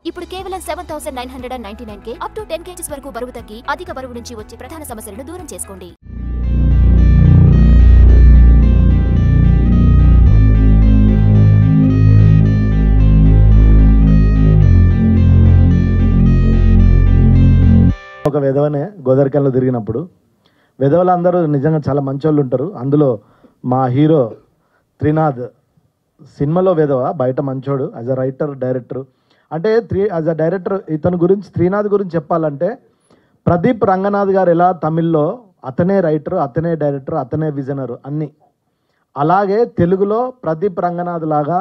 ఇప్పుడు కేవలం 7,999కే up to 10 kgs వరకు బరువు తగ్గి అధిక బరువు నుంచి వచ్చే ప్రధాన సమస్యలను దూరం చేసుకోండి. ఒక విధవనే గోదావరిలో తిరిగినప్పుడు విధవలందరూ నిజంగా చాలా మంచోళ్ళు ఉంటారు. అందులో మా హీరో త్రినాథ్ సినిమాలో విధవ, బయట మంచోడు. యాజ్ అ రైటర్ డైరెక్టర్ అంటే యాజ్ అ డైరెక్టర్ ఇతని గురించి త్రినాథ్ గురించి చెప్పాలంటే ప్రదీప్ రంగనాథ్ గారు ఎలా తమిళ్లో అతనే రైటర్, అతనే డైరెక్టర్, అతనే విజనర్ అన్నీ, అలాగే తెలుగులో ప్రదీప్ రంగనాథ్ లాగా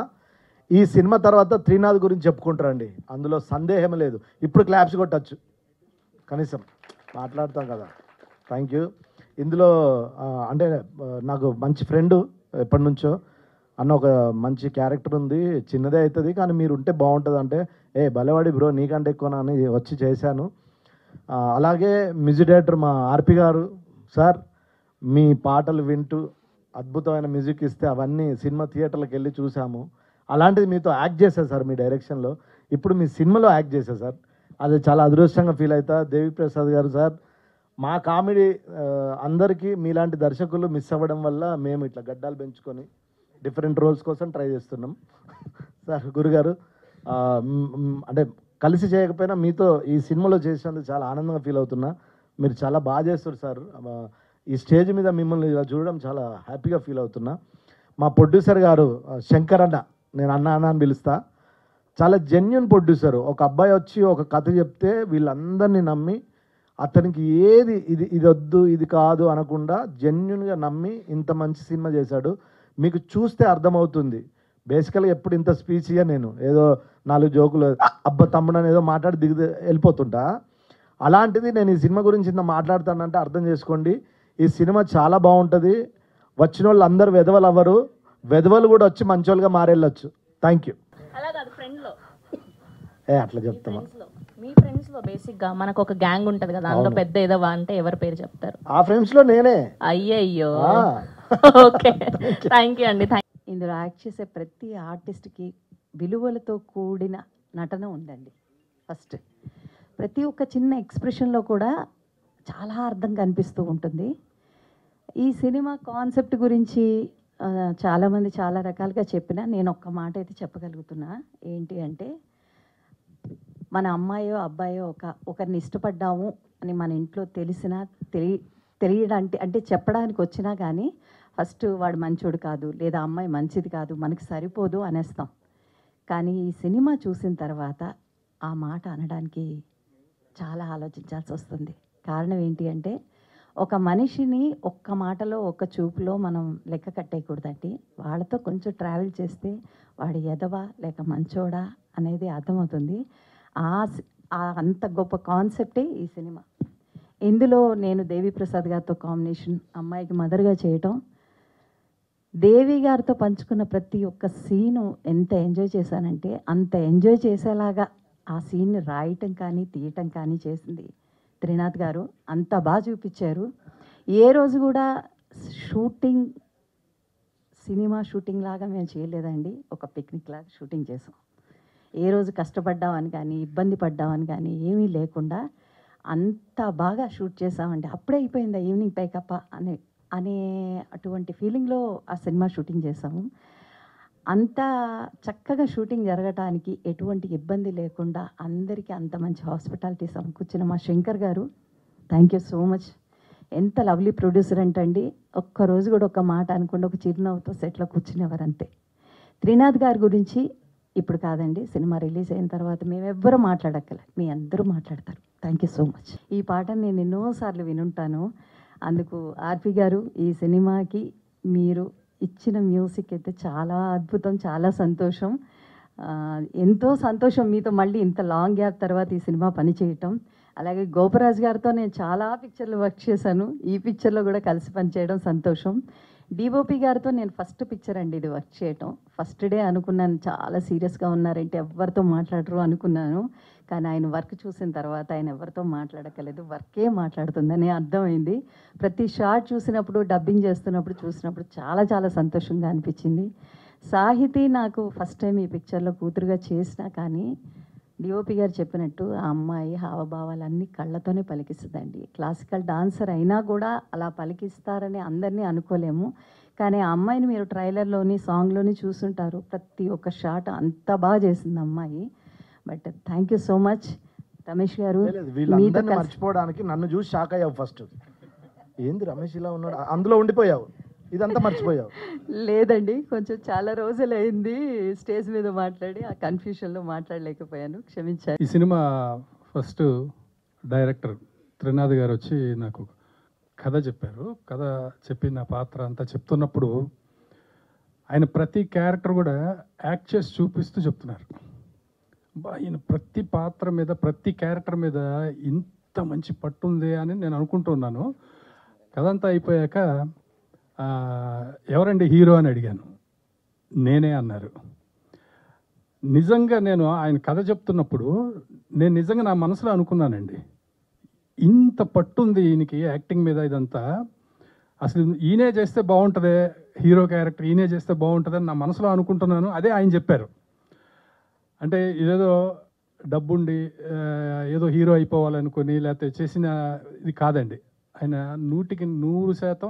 ఈ సినిమా తర్వాత త్రినాథ్ గురించి చెప్పుకుంటారండి. అందులో సందేహం లేదు. ఇప్పుడు క్లాప్స్ కొట్టచ్చు, కనీసం మాట్లాడతాం కదా. Thank you. ఇందులో అంటే నాకు మంచి ఫ్రెండు ఎప్పటి నుంచో అన్న, ఒక మంచి క్యారెక్టర్ ఉంది, చిన్నదే అవుతుంది కానీ మీరు ఉంటే బాగుంటుంది అంటే, బలవాడి బ్రో నీకంటే ఎక్కువ అని వచ్చి చేశాను. అలాగే మ్యూజిక్ డైరెక్టర్ మా ఆర్పి గారు సార్, మీ పాటలు వింటూ అద్భుతమైన మ్యూజిక్ ఇస్తే అవన్నీ సినిమా థియేటర్లకు వెళ్ళి చూసాము. అలాంటిది మీతో యాక్ట్ చేశాను సార్ మీ డైరెక్షన్లో, ఇప్పుడు మీ సినిమాలో యాక్ట్ చేశాను సార్. అది చాలా అదృష్టంగా ఫీల్ అవుతా. దేవిప్రసాద్ గారు సార్, మా కామెడీ అందరికీ మీలాంటి దర్శకులు మిస్ అవ్వడం వల్ల మేము ఇట్లా గడ్డాలు పెంచుకొని డిఫరెంట్ రోల్స్ కోసం ట్రై చేస్తున్నాం. సార్ గురుగారు అంటే కలిసి చేయకపోయినా మీతో ఈ సినిమాలో చేసినందుకు చాలా ఆనందంగా ఫీల్ అవుతున్నా. మీరు చాలా బాగా చేస్తారు సార్. ఈ స్టేజ్ మీద మిమ్మల్ని ఇలా చూడడం చాలా హ్యాపీగా ఫీల్ అవుతున్నా. మా ప్రొడ్యూసర్ గారు శంకర్ అన్న, నేను అన్న అని పిలుస్తా, చాలా జెన్యున్ ప్రొడ్యూసరు. ఒక అబ్బాయి వచ్చి ఒక కథ చెప్తే వీళ్ళందరినీ నమ్మి అతనికి ఏది ఇది వద్దు ఇది కాదు అనకుండా జెన్యున్గా నమ్మి ఇంత మంచి సినిమా చేశాడు. మీకు చూస్తే అర్థమవుతుంది. బేసికల్గా ఎప్పుడు ఇంత స్పీచ్ ఇయ్య, నేను ఏదో 4 జోకులు అబ్బా తమ్ముడు అని ఏదో మాట్లాడి వెళ్ళిపోతుంటా. అలాంటిది నేను ఈ సినిమా గురించి ఇంత మాట్లాడతానంటే అర్థం చేసుకోండి. ఈ సినిమా చాలా బాగుంటుంది. వచ్చిన వాళ్ళు అందరు వెధవలు అవ్వరు, వెధవలు కూడా వచ్చి మంచోళ్ళుగా మారెళ్ళొచ్చు. Thank you. అట్లా చెప్తామా? మీ ఫ్రెండ్స్ లో బేసిక్ గా మనకు ఒక గ్యాంగ్ ఉంటది కదా, అందులో పెద్ద ఏదో అంటే ఎవరి పేరు చెప్తారు? ఆ ఫ్రెండ్స్ లో నేనే. అయ్యయ్యో, ఓకే, థ్యాంక్ యూ అండి. ఇందులో యాక్ట్ చేసే ప్రతి ఆర్టిస్ట్కి విలువలతో కూడిన నటన ఉందండి. ఫస్ట్ ప్రతి ఒక్క చిన్న ఎక్స్ప్రెషన్లో కూడా చాలా అర్థం కనిపిస్తూ ఉంటుంది. ఈ సినిమా కాన్సెప్ట్ గురించి చాలామంది చాలా రకాలుగా చెప్పినా నేను ఒక్క మాట అయితే చెప్పగలుగుతున్నా. ఏంటి అంటే, మన అమ్మాయో అబ్బాయో ఒకరిని ఇష్టపడ్డాము అని మన ఇంట్లో తెలిసినా తెలియడానికి అంటే చెప్పడానికి వచ్చినా కానీ ఫస్ట్ వాడు మంచోడు కాదు లేదా అమ్మాయి మంచిది కాదు, మనకి సరిపోదు అనేస్తాం. కానీ ఈ సినిమా చూసిన తర్వాత ఆ మాట అనడానికి చాలా ఆలోచించాల్సి వస్తుంది. కారణం ఏంటి అంటే, ఒక మనిషిని ఒక్క మాటలో ఒక్క చూపులో మనం లెక్క కట్టేయకూడదండి. వాళ్ళతో కొంచెం ట్రావెల్ చేస్తే వాడు ఎదవా లేక మంచోడా అనేది అర్థమవుతుంది. అంత గొప్ప కాన్సెప్టే ఈ సినిమా. ఇందులో నేను దేవిప్రసాద్ గారితో కాంబినేషన్, అమ్మాయికి మదర్గా చేయటం, దేవి గారితో పంచుకున్న ప్రతి ఒక్క సీను ఎంత ఎంజాయ్ చేశానంటే అంత ఎంజాయ్ చేసేలాగా ఆ సీన్ని రాయటం కానీ తీయటం కానీ చేసింది త్రినాథ్ గారు. అంత బాగా చూపించారు. ఏ రోజు కూడా సినిమా షూటింగ్ లాగా మేము చేయలేదండి, ఒక పిక్నిక్ లాగా షూటింగ్ చేసాం. ఏ రోజు కష్టపడ్డామని కానీ ఇబ్బంది పడ్డామని కానీ ఏమీ లేకుండా అంత బాగా షూట్ చేసామండి. అప్పుడే అయిపోయిందా ఈవినింగ్ పైకప్ప అనే అటువంటి ఫీలింగ్లో ఆ సినిమా షూటింగ్ చేసాము. అంత చక్కగా షూటింగ్ జరగటానికి ఎటువంటి ఇబ్బంది లేకుండా అందరికీ అంత మంచి హాస్పిటాలిటీ సమకూర్చిన మా శంకర్ గారు, థ్యాంక్ యూ సో మచ్. ఎంత లవ్లీ ప్రొడ్యూసర్ అంటండి, ఒక్కరోజు కూడా ఒక మాట అనుకుండా ఒక చిరునవ్వుతో సెట్లో కూర్చునేవారు అంతే. త్రినాథ్ గారి గురించి ఇప్పుడు కాదండి, సినిమా రిలీజ్ అయిన తర్వాత మేమెవ్వరూ మాట్లాడక్కల, మీ అందరూ మాట్లాడతారు. Thank you so much. ఈ పాటను నేను ఎన్నోసార్లు వినుంటాను. అందుకు ఆర్పి గారు, ఈ సినిమాకి మీరు ఇచ్చిన మ్యూజిక్ అయితే చాలా అద్భుతం, చాలా సంతోషం. ఎంతో సంతోషం మీతో మళ్ళీ ఇంత లాంగ్ గ్యాప్ తర్వాత ఈ సినిమా పనిచేయటం. అలాగే గోపరాజ్ గారితో నేను చాలా పిక్చర్లు వర్క్ చేశాను, ఈ పిక్చర్లో కూడా కలిసి పనిచేయడం సంతోషం. డిఓపి గారితో నేను ఫస్ట్ పిక్చర్ అండి ఇది వర్క్ చేయటం. ఫస్ట్ డే అనుకున్నాను చాలా సీరియస్గా ఉన్నారంటే ఎవరితో మాట్లాడరు అనుకున్నాను. కానీ ఆయన వర్క్ చూసిన తర్వాత ఆయన ఎవరితో మాట్లాడక్కలేదు, వర్కే మాట్లాడుతుందని అర్థమైంది. ప్రతి షాట్ చూసినప్పుడు, డబ్బింగ్ చేస్తున్నప్పుడు చూసినప్పుడు చాలా చాలా సంతోషంగా అనిపించింది. సాహితీ నాకు ఫస్ట్ టైం ఈ పిక్చర్లో కూతురుగా చేసినా కానీ డిఓపి గారు చెప్పినట్టు ఆ అమ్మాయి హావభావాలన్నీ కళ్ళతోనే పలికిస్తుందండి. క్లాసికల్ డాన్సర్ అయినా కూడా అలా పలికిస్తారని అందరినీ అనుకోలేము. కానీ ఆ అమ్మాయిని మీరు ట్రైలర్లోని సాంగ్లోని చూసుంటారు. ప్రతి ఒక్క షాట్ అంత బాగా చేసింది అమ్మాయి. But thank you so much Ramesh గారు. లేదు, వీళ్ళందరినీ మర్చిపోవడానికి నన్ను చూసి షాక్ అయ్యావు ఫస్ట్. ఏంది రమేష్ ఇలా ఉన్నాడు, అందులో ఉండిపోయావు, ఇదంతా మర్చిపోయావు. లేదండి, కొంచెం చాలా రోజులైంది స్టేజ్ మీద మాట్లాడి ఆ కన్ఫ్యూషన్లో మాట్లాడలేకపోయాను, క్షమించాను. ఈ సినిమా ఫస్ట్ డైరెక్టర్ త్రినాథ్ గారు వచ్చి నాకు కథ చెప్పారు. కథ చెప్పి నా పాత్ర అంతా చెప్తున్నప్పుడు ఆయన ప్రతి క్యారెక్టర్ కూడా యాక్ట్ చేసి చూపిస్తూ చెప్తున్నారు. ఆయన ప్రతి పాత్ర మీద ప్రతి క్యారెక్టర్ మీద ఇంత మంచి పట్టు ఉంది అని నేను అనుకుంటున్నాను. కథ అంతా అయిపోయాక ఎవరండి హీరో అని అడిగాను. నేనే అన్నారు. నిజంగా నేను ఆయన కథ చెప్తున్నప్పుడు నేను నిజంగా నా మనసులో అనుకున్నానండి, ఇంత పట్టుంది ఈయనకి యాక్టింగ్ మీద, ఇదంతా అసలు ఈయనే చేస్తే బాగుంటుంది, హీరో క్యారెక్టర్ ఈయనే చేస్తే బాగుంటుంది అని నా మనసులో అనుకుంటున్నాను. అదే ఆయన చెప్పారు. అంటే ఇదేదో డబ్బుండి ఏదో హీరో అయిపోవాలనుకొని లేకపోతే చేసిన ఇది కాదండి. ఆయన 100%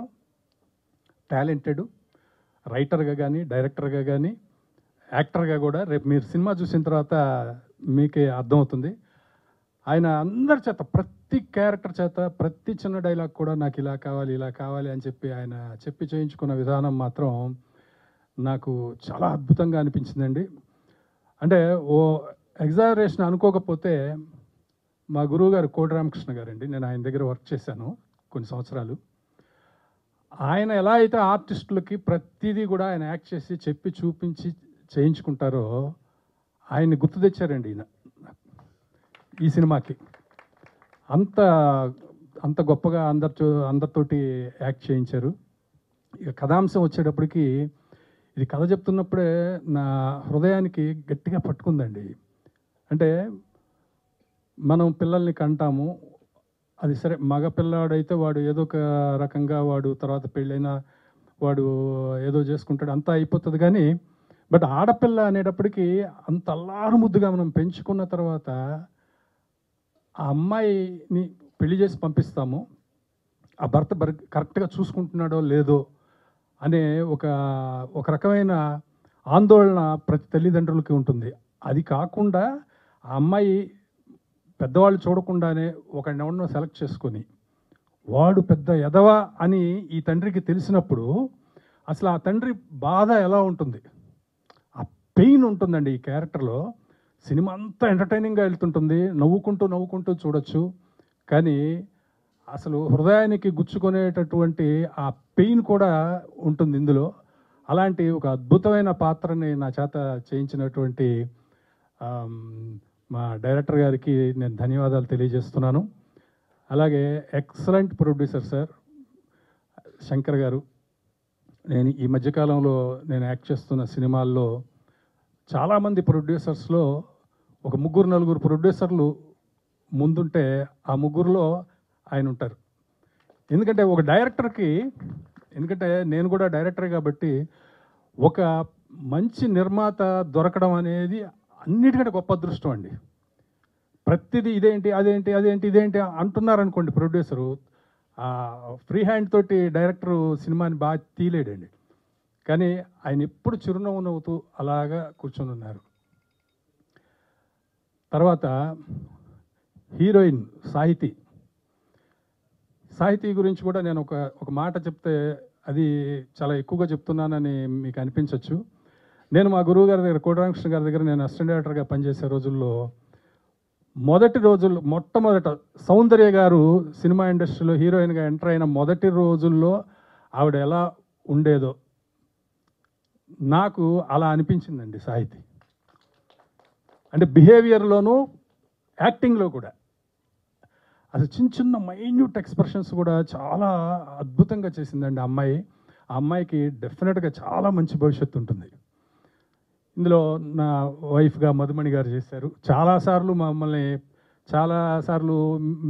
టాలెంటెడ్ రైటర్గా కానీ డైరెక్టర్గా కానీ యాక్టర్గా కూడా. రేపు మీరు సినిమా చూసిన తర్వాత మీకే అర్థమవుతుంది. ఆయన అందరి చేత ప్రతి క్యారెక్టర్ చేత ప్రతి చిన్న డైలాగ్ కూడా నాకు ఇలా కావాలి ఇలా కావాలి అని చెప్పి ఆయన చెప్పి చేయించుకున్న విధానం మాత్రం నాకు చాలా అద్భుతంగా అనిపించిందండి. అంటే ఓ ఎగ్జాగరేషన్ అనుకోకపోతే మా గురువు గారు కోటి రామకృష్ణ గారండి, నేను ఆయన దగ్గర వర్క్ చేశాను కొన్ని సంవత్సరాలు. ఆయన ఎలా అయితే ఆర్టిస్టులకి ప్రతిదీ కూడా ఆయన యాక్ట్ చేసి చెప్పి చూపించి చేయించుకుంటారో ఆయన్ని గుర్తు తెచ్చారండి ఈయన ఈ సినిమాకి. అంత అంత గొప్పగా అందరితోటి యాక్ట్ చేయించారు. ఇక కథాంశం వచ్చేటప్పటికి ఇది కథ చెప్తున్నప్పుడే నా హృదయానికి గట్టిగా పట్టుకుందండి. అంటే మనం పిల్లల్ని కంటాము, అది సరే మగ పిల్లాడైతే వాడు ఏదో ఒక రకంగా వాడు తర్వాత పెళ్ళైనా వాడు ఏదో చేసుకుంటాడు, అంతా అయిపోతుంది. కానీ బట్ ఆడపిల్ల అనేటప్పటికీ అంత అల్లారు ముద్దుగా మనం పెంచుకున్న తర్వాత ఆ అమ్మాయిని పెళ్లి చేసి పంపిస్తాము, ఆ భర్త కరెక్ట్గా చూసుకుంటున్నాడో లేదో అనే ఒక రకమైన ఆందోళన ప్రతి తల్లిదండ్రులకి ఉంటుంది. అది కాకుండా ఆ అమ్మాయి పెద్దవాళ్ళు చూడకుండానే ఎవరినో సెలెక్ట్ చేసుకొని వాడు పెద్ద ఎదవ అని ఈ తండ్రికి తెలిసినప్పుడు అసలు ఆ తండ్రి బాధ ఎలా ఉంటుంది, ఆ పెయిన్ ఉంటుందండి ఈ క్యారెక్టర్లో. సినిమా అంతా ఎంటర్టైనింగ్గా వెళ్తుంటుంది, నవ్వుకుంటూ చూడొచ్చు. కానీ అసలు హృదయానికి గుచ్చుకునేటటువంటి ఆ పెయిన్ కూడా ఉంటుంది ఇందులో. అలాంటి ఒక అద్భుతమైన పాత్రని నా చేత చేయించినటువంటి మా డైరెక్టర్ గారికి నేను ధన్యవాదాలు తెలియజేస్తున్నాను. అలాగే ఎక్సలెంట్ ప్రొడ్యూసర్ సార్ శంకర్ గారు. నేను ఈ మధ్యకాలంలో నేను యాక్ట్ చేస్తున్న సినిమాల్లో చాలామంది ప్రొడ్యూసర్స్లో ఒక 3-4 ప్రొడ్యూసర్లు ముందుంటే ఆ ముగ్గురులో ఆయన ఉంటారు. ఎందుకంటే ఒక డైరెక్టర్కి, ఎందుకంటే నేను కూడా డైరెక్టర్ కాబట్టి, ఒక మంచి నిర్మాత దొరకడం అనేది అన్నిటికంటే గొప్ప అదృష్టం అండి. ప్రతిదీ ఇదేంటి అంటున్నారనుకోండి ప్రొడ్యూసరు, ఫ్రీ హ్యాండ్ తోటి డైరెక్టరు సినిమాని బాగా తీయలేడండి. కానీ ఆయన ఎప్పుడు చిరునవ్వు నవ్వుతూ అలాగా కూర్చొని ఉన్నారు. తర్వాత హీరోయిన్ సాహితీ గురించి కూడా నేను ఒక మాట చెప్తే అది చాలా ఎక్కువగా చెప్తున్నానని మీకు అనిపించవచ్చు. నేను మా గురువు గారి దగ్గర కోటరామకృష్ణ గారి దగ్గర నేను అసిస్టెంట్ డైరెక్టర్గా పనిచేసే రోజుల్లో మొట్టమొదట సౌందర్య గారు సినిమా ఇండస్ట్రీలో హీరోయిన్గా ఎంటర్ అయిన మొదటి రోజుల్లో ఆవిడ ఎలా ఉండేదో నాకు అలా అనిపించిందండి సాహితీ. అంటే బిహేవియర్లోనూ యాక్టింగ్లో కూడా అసలు చిన్న మైన్యూట్ ఎక్స్ప్రెషన్స్ కూడా చాలా అద్భుతంగా చేసిందండి ఆ అమ్మాయి. ఆ అమ్మాయికి డెఫినెట్గా చాలా మంచి భవిష్యత్తు ఉంటుంది. ఇందులో నా వైఫ్గా మధుమణి గారు చేశారు. చాలాసార్లు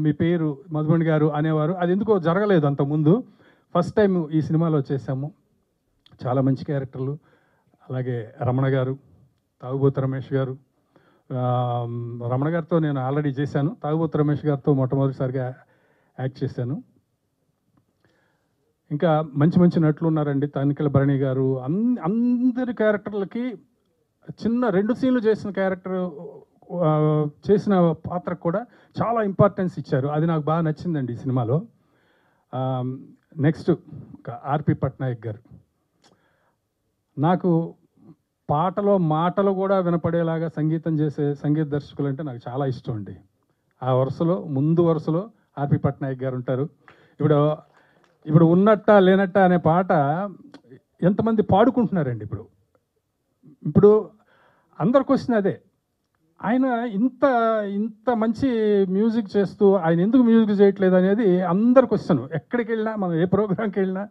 మీ పేరు మధుమణి గారు అనేవారు. అది ఎందుకో జరగలేదు అంతకుముందు. ఫస్ట్ టైం ఈ సినిమాలో చేశాము. చాలా మంచి క్యారెక్టర్లు. అలాగే రమణ గారు, తాగుబోతు రమేష్ గారు, రమణ గారితో నేను ఆల్రెడీ చేశాను. తాగుబోతు రమేష్ గారితో మొట్టమొదటిసారిగా యాక్ట్ చేశాను. ఇంకా మంచి మంచి నటులు ఉన్నారండి. తనికెళ్ళ భరణి గారు, అందరి క్యారెక్టర్లకి చిన్న 2 సీన్లు చేసిన చేసిన పాత్రకు కూడా చాలా ఇంపార్టెన్స్ ఇచ్చారు. అది నాకు బాగా నచ్చిందండి ఈ సినిమాలో. నెక్స్ట్ ఆర్పి పట్నాయక్ గారు. నాకు మాటలు కూడా వినపడేలాగా సంగీతం చేసే సంగీత దర్శకులు అంటే నాకు చాలా ఇష్టం అండి. ఆ ముందు వరుసలో ఆర్పి పట్నాయక్ గారు ఉంటారు. ఇప్పుడు ఉన్నట్ట లేనట్ట అనే పాట ఎంతమంది పాడుకుంటున్నారండి. ఇప్పుడు అందరికి వచ్చిన అదే. ఆయన ఇంత మంచి మ్యూజిక్ చేస్తూ ఆయన ఎందుకు మ్యూజిక్ చేయట్లేదు అనేది అందరికి వస్తాను, ఎక్కడికి వెళ్ళినా, మనం ఏ ప్రోగ్రాంకి వెళ్ళినా.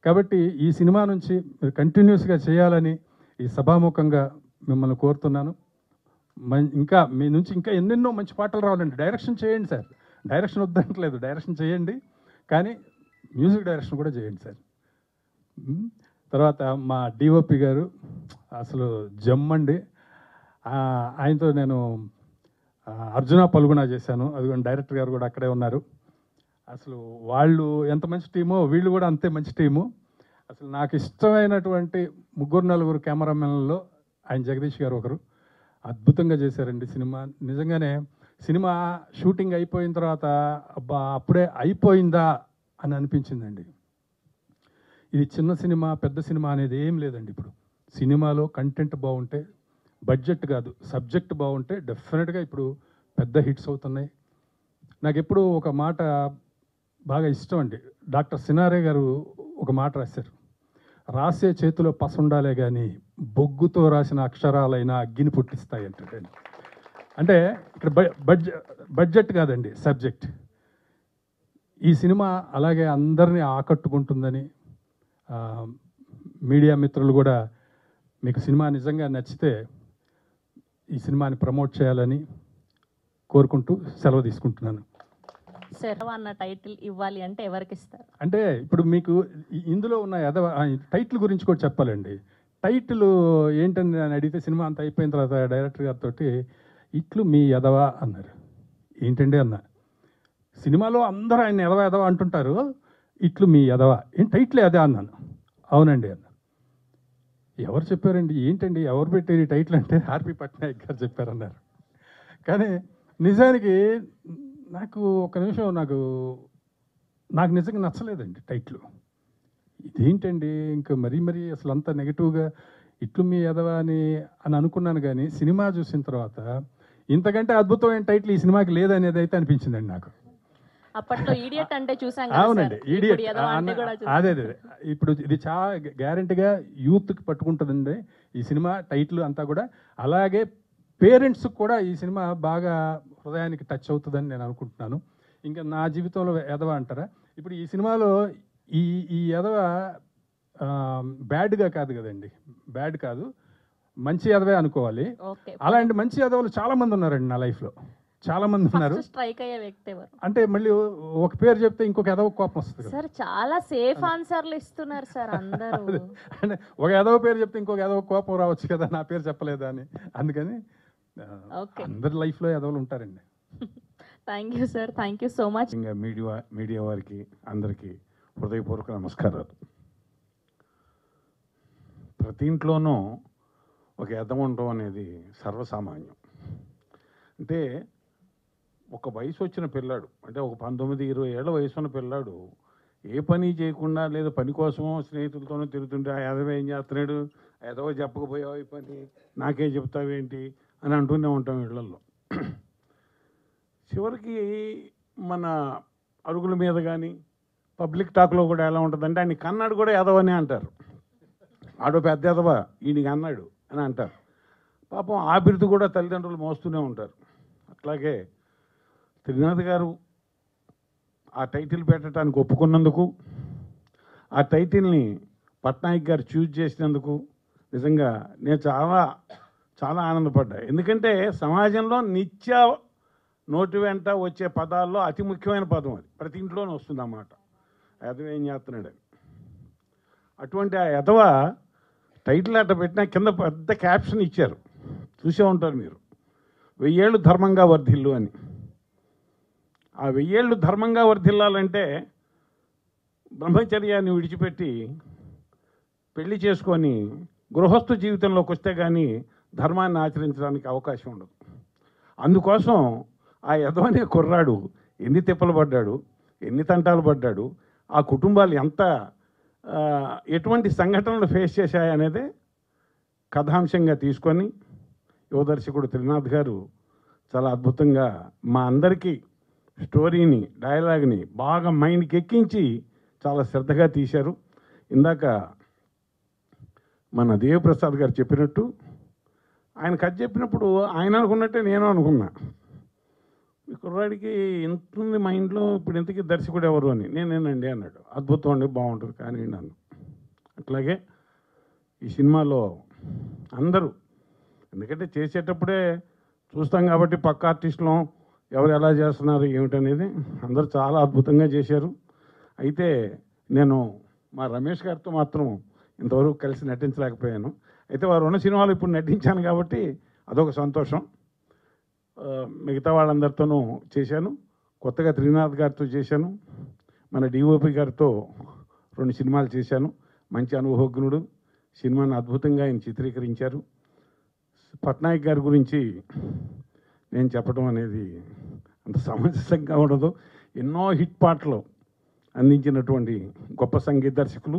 కాబట్టి ఈ సినిమా నుంచి మీరు కంటిన్యూస్గా చేయాలని ఈ సభాముఖంగా మిమ్మల్ని కోరుతున్నాను. ఇంకా మీ నుంచి ఇంకా ఎన్నెన్నో మంచి పాటలు రావాలండి. డైరెక్షన్ చేయండి సార్, డైరెక్షన్ వద్దంటలేదు, డైరెక్షన్ చేయండి, కానీ మ్యూజిక్ డైరెక్షన్ కూడా చేయండి సార్. తర్వాత మా డిఓపి గారు అసలు జమ్మండి. ఆయనతో నేను అర్జున పల్గుణ చేశాను. అది డైరెక్టర్ గారు కూడా అక్కడే ఉన్నారు. అసలు వాళ్ళు ఎంత మంచి టీమో వీళ్ళు కూడా అంతే మంచి టీము. అసలు నాకు ఇష్టమైనటువంటి 3-4 కెమెరామెన్లలో ఆయన జగదీష్ గారు ఒకరు. అద్భుతంగా చేశారండి సినిమా. నిజంగానే సినిమా షూటింగ్ అయిపోయిన తర్వాత అబ్బా అప్పుడే అయిపోయిందా అని అనిపించిందండి. ఇది చిన్న సినిమా పెద్ద సినిమా అనేది ఏం లేదండి. ఇప్పుడు సినిమాలో కంటెంట్ బాగుంటే, బడ్జెట్ కాదు సబ్జెక్ట్ బాగుంటే డెఫినెట్గా ఇప్పుడు పెద్ద హిట్స్ అవుతున్నాయి. నాకు ఎప్పుడు ఒక మాట బాగా ఇష్టం అండి. డాక్టర్ సినారే గారు ఒక మాట రాశారు, రాసే చేతిలో పసుండాలే కానీ బొగ్గుతో రాసిన అక్షరాలైనా అగ్గిని పుట్టిస్తాయి అంటే. అంటే ఇక్కడ బడ్జెట్ కాదండి, సబ్జెక్ట్. ఈ సినిమా అలాగే అందరినీ ఆకట్టుకుంటుందని, మీడియా మిత్రులు కూడా మీకు సినిమా నిజంగా నచ్చితే ఈ సినిమాని ప్రమోట్ చేయాలని కోరుకుంటూ సెలవు తీసుకుంటున్నాను. శర్వ అన్న టైటిల్ ఇవ్వాలి అంటే ఎవరికి ఇస్తారు? అంటే ఇప్పుడు మీకు ఇందులో ఉన్న టైటిల్ గురించి కూడా చెప్పాలండి. టైటిల్ ఏంటని నేను అడిగితే సినిమా అంతా అయిపోయిన తర్వాత డైరెక్టర్ గారితో ఇట్లు మీ ఎదవ అన్నారు. ఏంటండి అన్న, సినిమాలో అందరూ ఆయన ఎదవ అంటుంటారు, ఇట్లు మీ ఎదవ ఏం టైటిల్ అదే అన్నాను. అవునండి అన్న. ఎవరు చెప్పారండి? ఏంటండి ఎవరు పెట్టారు ఈ టైటిల్ అంటే ఆర్పి పట్నాయక్ గారు చెప్పారన్నారు. కానీ నిజానికి నాకు ఒక నిమిషం నాకు నిజంగా నచ్చలేదండి టైటిల్. ఇదేంటండి ఇంకా మరీ అసలు అంత నెగిటివ్గా ఇట్లు మీ ఎదవ అని అనుకున్నాను. కానీ సినిమా చూసిన తర్వాత ఇంతకంటే అద్భుతమైన టైటిల్ ఈ సినిమాకి లేదనేది అయితే అనిపించిందండి నాకు. అప్పట్లో ఈడియట్ అంటే చూసాం. అవునండి, ఈడియట్ అదే. ఇప్పుడు ఇది చాలా గ్యారెంటీగా యూత్కి పట్టుకుంటుందండి ఈ సినిమా టైటిల్ అంతా కూడా. అలాగే పేరెంట్స్కి కూడా ఈ సినిమా బాగా హృదయానికి టచ్ అవుతుందని నేను అనుకుంటున్నాను. ఇంకా నా జీవితంలో ఎదవ అంటారా, ఇప్పుడు ఈ సినిమాలో ఈ ఎదవ బ్యాడ్గా కాదు కదండి, బ్యాడ్ కాదు, మంచి ఎదవే అనుకోవాలి. అలాంటి మంచి ఎదవలు చాలామంది ఉన్నారండి నా లైఫ్లో, చాలామంది ఉన్నారు. స్ట్రైక్ అయ్యే వ్యక్తి ఎవరు అంటే మళ్ళీ ఒక పేరు చెప్తే ఇంకొక ఎదవ కోపం వస్తుంది సార్. చాలా సేఫ్ ఆన్సర్లు ఇస్తున్నారు సార్ అందరూ. అంటే ఒక ఎదవ పేరు చెప్తే ఇంకొక ఎదవ కోపం రావచ్చు కదా, నా పేరు చెప్పలేదా అని. అందుకని అందరి లైఫ్లో ఎదవలు ఉంటారండి. Thank you sir, thank you so much. ఇంకా మీడియా వారికి అందరికీ హృదయపూర్వక నమస్కారాలు. ప్రతి ఇంట్లోనూ ఒక ఎదవ ఉండటం అనేది సర్వసామాన్యం. అంటే ఒక వయసు వచ్చిన పిల్లాడు, అంటే ఒక 19-20 ఏళ్ల వయసు ఉన్న పిల్లాడు ఏ పని చేయకుండా లేదా పని కోసమో స్నేహితులతోనో తిరుగుతుంటే ఆ ఎదవ ఏం చేస్తున్నాడు, ఎదవ చెప్పకపోయావు ఈ పని నాకే చెప్తావేంటి అని అంటూనే ఉంటాం ఇళ్లలో. చివరికి మన అరుగుల మీద కానీ పబ్లిక్ టాక్లో కూడా ఎలా ఉంటుందంటే ఆయన కన్నాడు కూడా ఎదవని అంటారు. ఆడో పెద్ద ఎదవ ఈయనకి అన్నాడు అని అంటారు. పాపం ఆ బిరుదు కూడా తల్లిదండ్రులు మోస్తూనే ఉంటారు. అట్లాగే త్రినాథ్ గారు ఆ టైటిల్ పెట్టడానికి ఒప్పుకున్నందుకు, ఆ టైటిల్ని పట్నాయక్ గారు చూజ్ చేసినందుకు నిజంగా నేను చాలా చాలా ఆనందపడ్డా. ఎందుకంటే సమాజంలో నిత్య నోటి వెంట వచ్చే పదాల్లో అతి ముఖ్యమైన పదం అది, ప్రతి ఇంట్లోనే వస్తుంది అన్నమాట, ఎదవ ఏం చేస్తున్నాడు అని. అటువంటి ఆ ఎదవ టైటిల్ అట్ట పెట్టినా కింద పెద్ద క్యాప్షన్ ఇచ్చారు, చూసే ఉంటారు మీరు. వెయ్యేళ్ళు ధర్మంగా వర్ధిల్లు అని. ఆ 1000 ఏళ్ళు ధర్మంగా వర్ధిల్లాలంటే బ్రహ్మచర్యాన్ని విడిచిపెట్టి పెళ్లి చేసుకొని గృహస్థు జీవితంలోకి వస్తే కానీ ధర్మాన్ని ఆచరించడానికి అవకాశం ఉండదు. అందుకోసం ఆ యదవనే కుర్రాడు ఎన్ని తిప్పలు పడ్డాడు, ఎన్ని తంటాలు పడ్డాడు, ఆ కుటుంబాలు ఎంత ఎటువంటి సంఘటనలు ఫేస్ చేశాయనేదే కథాంశంగా తీసుకొని యువదర్శకుడు త్రినాథ్ గారు చాలా అద్భుతంగా మా అందరికీ స్టోరీని, డైలాగ్ని బాగా మైండ్కి ఎక్కించి చాలా శ్రద్ధగా తీశారు. ఇందాక మన దేవప్రసాద్ గారు చెప్పినట్టు ఆయన కథ చెప్పినప్పుడు ఆయన అనుకున్నట్టే నేను అనుకున్నా. ఈ కుర్రాడికి ఎంత ఉంది మైండ్లో, ఇప్పుడు ఇంతకీ దర్శకుడు ఎవరు అని. నేనేనండి అన్నాడు. అద్భుతం అండి, బాగుంటుంది కానీ నన్ను. అట్లాగే ఈ సినిమాలో అందరూ, ఎందుకంటే చేసేటప్పుడే చూస్తాం కాబట్టి పక్క ఆర్టిస్టులు ఎవరు ఎలా చేస్తున్నారు ఏమిటనేది అందరూ చాలా అద్భుతంగా చేశారు. అయితే నేను మా రమేష్ గారితో మాత్రం ఇంతవరకు కలిసి నటించలేకపోయాను. అయితే వారు ఉన్న సినిమాలు ఇప్పుడు నటించాను కాబట్టి అదొక సంతోషం. మిగతా వాళ్ళందరితోనూ చేశాను. కొత్తగా త్రినాథ్ గారితో చేశాను. మన డిఓపి గారితో 2 సినిమాలు చేశాను. మంచి అనుభవజ్ఞుడు. సినిమాను అద్భుతంగా ఆయన చిత్రీకరించారు. పట్నాయక్ గారి గురించి నేను చెప్పడం అనేది అంత సమంజసంగా ఉండదు. ఎన్నో హిట్ పాటలు అందించినటువంటి గొప్ప సంగీత దర్శకులు.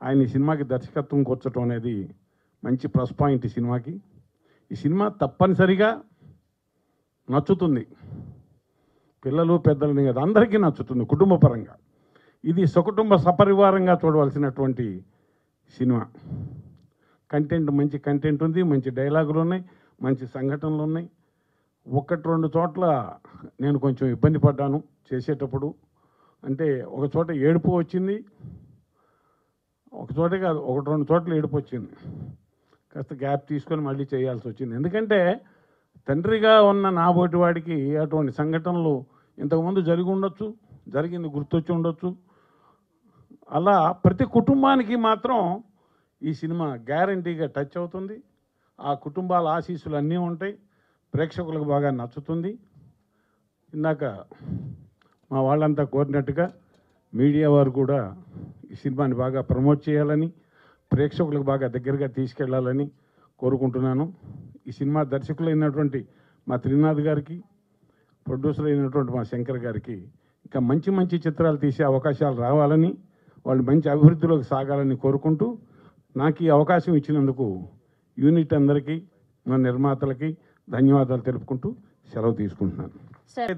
ఆయన ఈ సినిమాకి దర్శకత్వం కూర్చడం అనేది మంచి ప్లస్ పాయింట్ ఈ సినిమాకి. ఈ సినిమా తప్పనిసరిగా నచ్చుతుంది. పిల్లలు పెద్దలని కదా, అందరికీ నచ్చుతుంది కుటుంబ పరంగా. ఇది సకుటుంబ సపరివారంగా చూడవలసినటువంటి సినిమా. కంటెంట్, మంచి కంటెంట్ ఉంది, మంచి డైలాగులు ఉన్నాయి, మంచి సంఘటనలు ఉన్నాయి. 1-2 చోట్ల నేను కొంచెం ఇబ్బంది పడ్డాను చేసేటప్పుడు. అంటే ఒక చోట ఏడుపు వచ్చింది, ఒక చోట కాదు 1-2 చోట్ల ఏడుపు వచ్చింది. కాస్త గ్యాప్ తీసుకొని మళ్ళీ చేయాల్సి వచ్చింది. ఎందుకంటే తండ్రిగా ఉన్న నాబోటి వాడికి అటువంటి సంఘటనలు ఇంతకుముందు జరిగి ఉండొచ్చు, జరిగింది గుర్తొచ్చి ఉండొచ్చు. అలా ప్రతి కుటుంబానికి మాత్రం ఈ సినిమా గ్యారంటీగా టచ్ అవుతుంది. ఆ కుటుంబాల ఆశీస్సులు అన్నీ ఉంటాయి. ప్రేక్షకులకు బాగా నచ్చుతుంది. ఇందాక మా వాళ్ళంతా కోరినట్టుగా మీడియా వారు కూడా ఈ సినిమాని బాగా ప్రమోట్ చేయాలని, ప్రేక్షకులకు బాగా దగ్గరగా తీసుకెళ్లాలని కోరుకుంటున్నాను. ఈ సినిమా దర్శకులైనటువంటి మా త్రినాథ్ గారికి, ప్రొడ్యూసర్ అయినటువంటి మా శంకర్ గారికి ఇంకా మంచి మంచి చిత్రాలు తీసే అవకాశాలు రావాలని, వాళ్ళు మంచి అభివృద్ధిలోకి సాగాలని కోరుకుంటూ, నాకు ఈ అవకాశం ఇచ్చినందుకు యూనిట్ అందరికీ, మా నిర్మాతలకి ధన్యవాదాలు తెలుపుకుంటూ సెలవు తీసుకుంటున్నాను.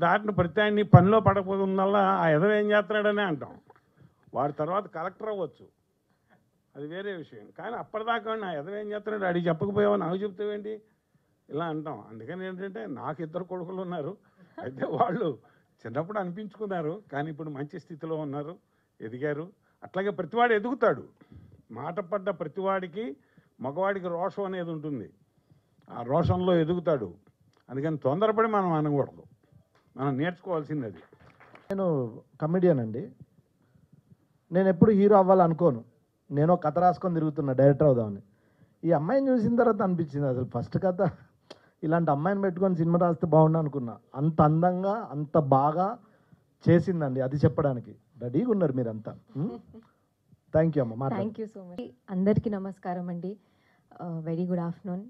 దాటిన ప్రతిదాన్ని పనిలో పడకపోతుందల్లా ఆ ఎదవ ఏం చేస్తున్నాడనే అంటాం. వాడి తర్వాత కలెక్టర్ అవ్వచ్చు, అది వేరే విషయం. కానీ అప్పటిదాకా నా ఎదవ ఏం చేస్తున్నాడు, అడిగి చెప్పకపోయావా నాకు చెప్తావేంటి ఇలా అంటాం. అందుకని ఏంటంటే నాకు 2 కొడుకులు ఉన్నారు. అయితే వాళ్ళు చిన్నప్పుడు అనిపించుకున్నారు, కానీ ఇప్పుడు మంచి స్థితిలో ఉన్నారు, ఎదిగారు. అట్లాగే ప్రతివాడు ఎదుగుతాడు. మాట పడ్డ ప్రతివాడికి, మగవాడికి రోషం అనేది ఉంటుంది. ఆ రోషంలో ఎదుగుతాడు. అందుకని తొందరపడి మనం అనకూడదు, మనం నేర్చుకోవాల్సింది అది. నేను కమెడియన్ అండి. నేను ఎప్పుడు హీరో అవ్వాలనుకోను. నేను కథ రాసుకొని తిరుగుతున్నా డైరెక్టర్ అవుదామని. ఈ అమ్మాయిని చూసిన తర్వాత అనిపించింది, అసలు ఫస్ట్ కథ ఇలాంటి అమ్మాయిని పెట్టుకొని సినిమా రాస్తే బాగుండు అనుకున్నా. అంత అందంగా, అంత బాగా చేసిందండి. అది చెప్పడానికి రెడీగా ఉన్నారు మీరంతా. థ్యాంక్ యూ అమ్మ. Thank you so much. అందరికీ నమస్కారం అండి. Very good afternoon.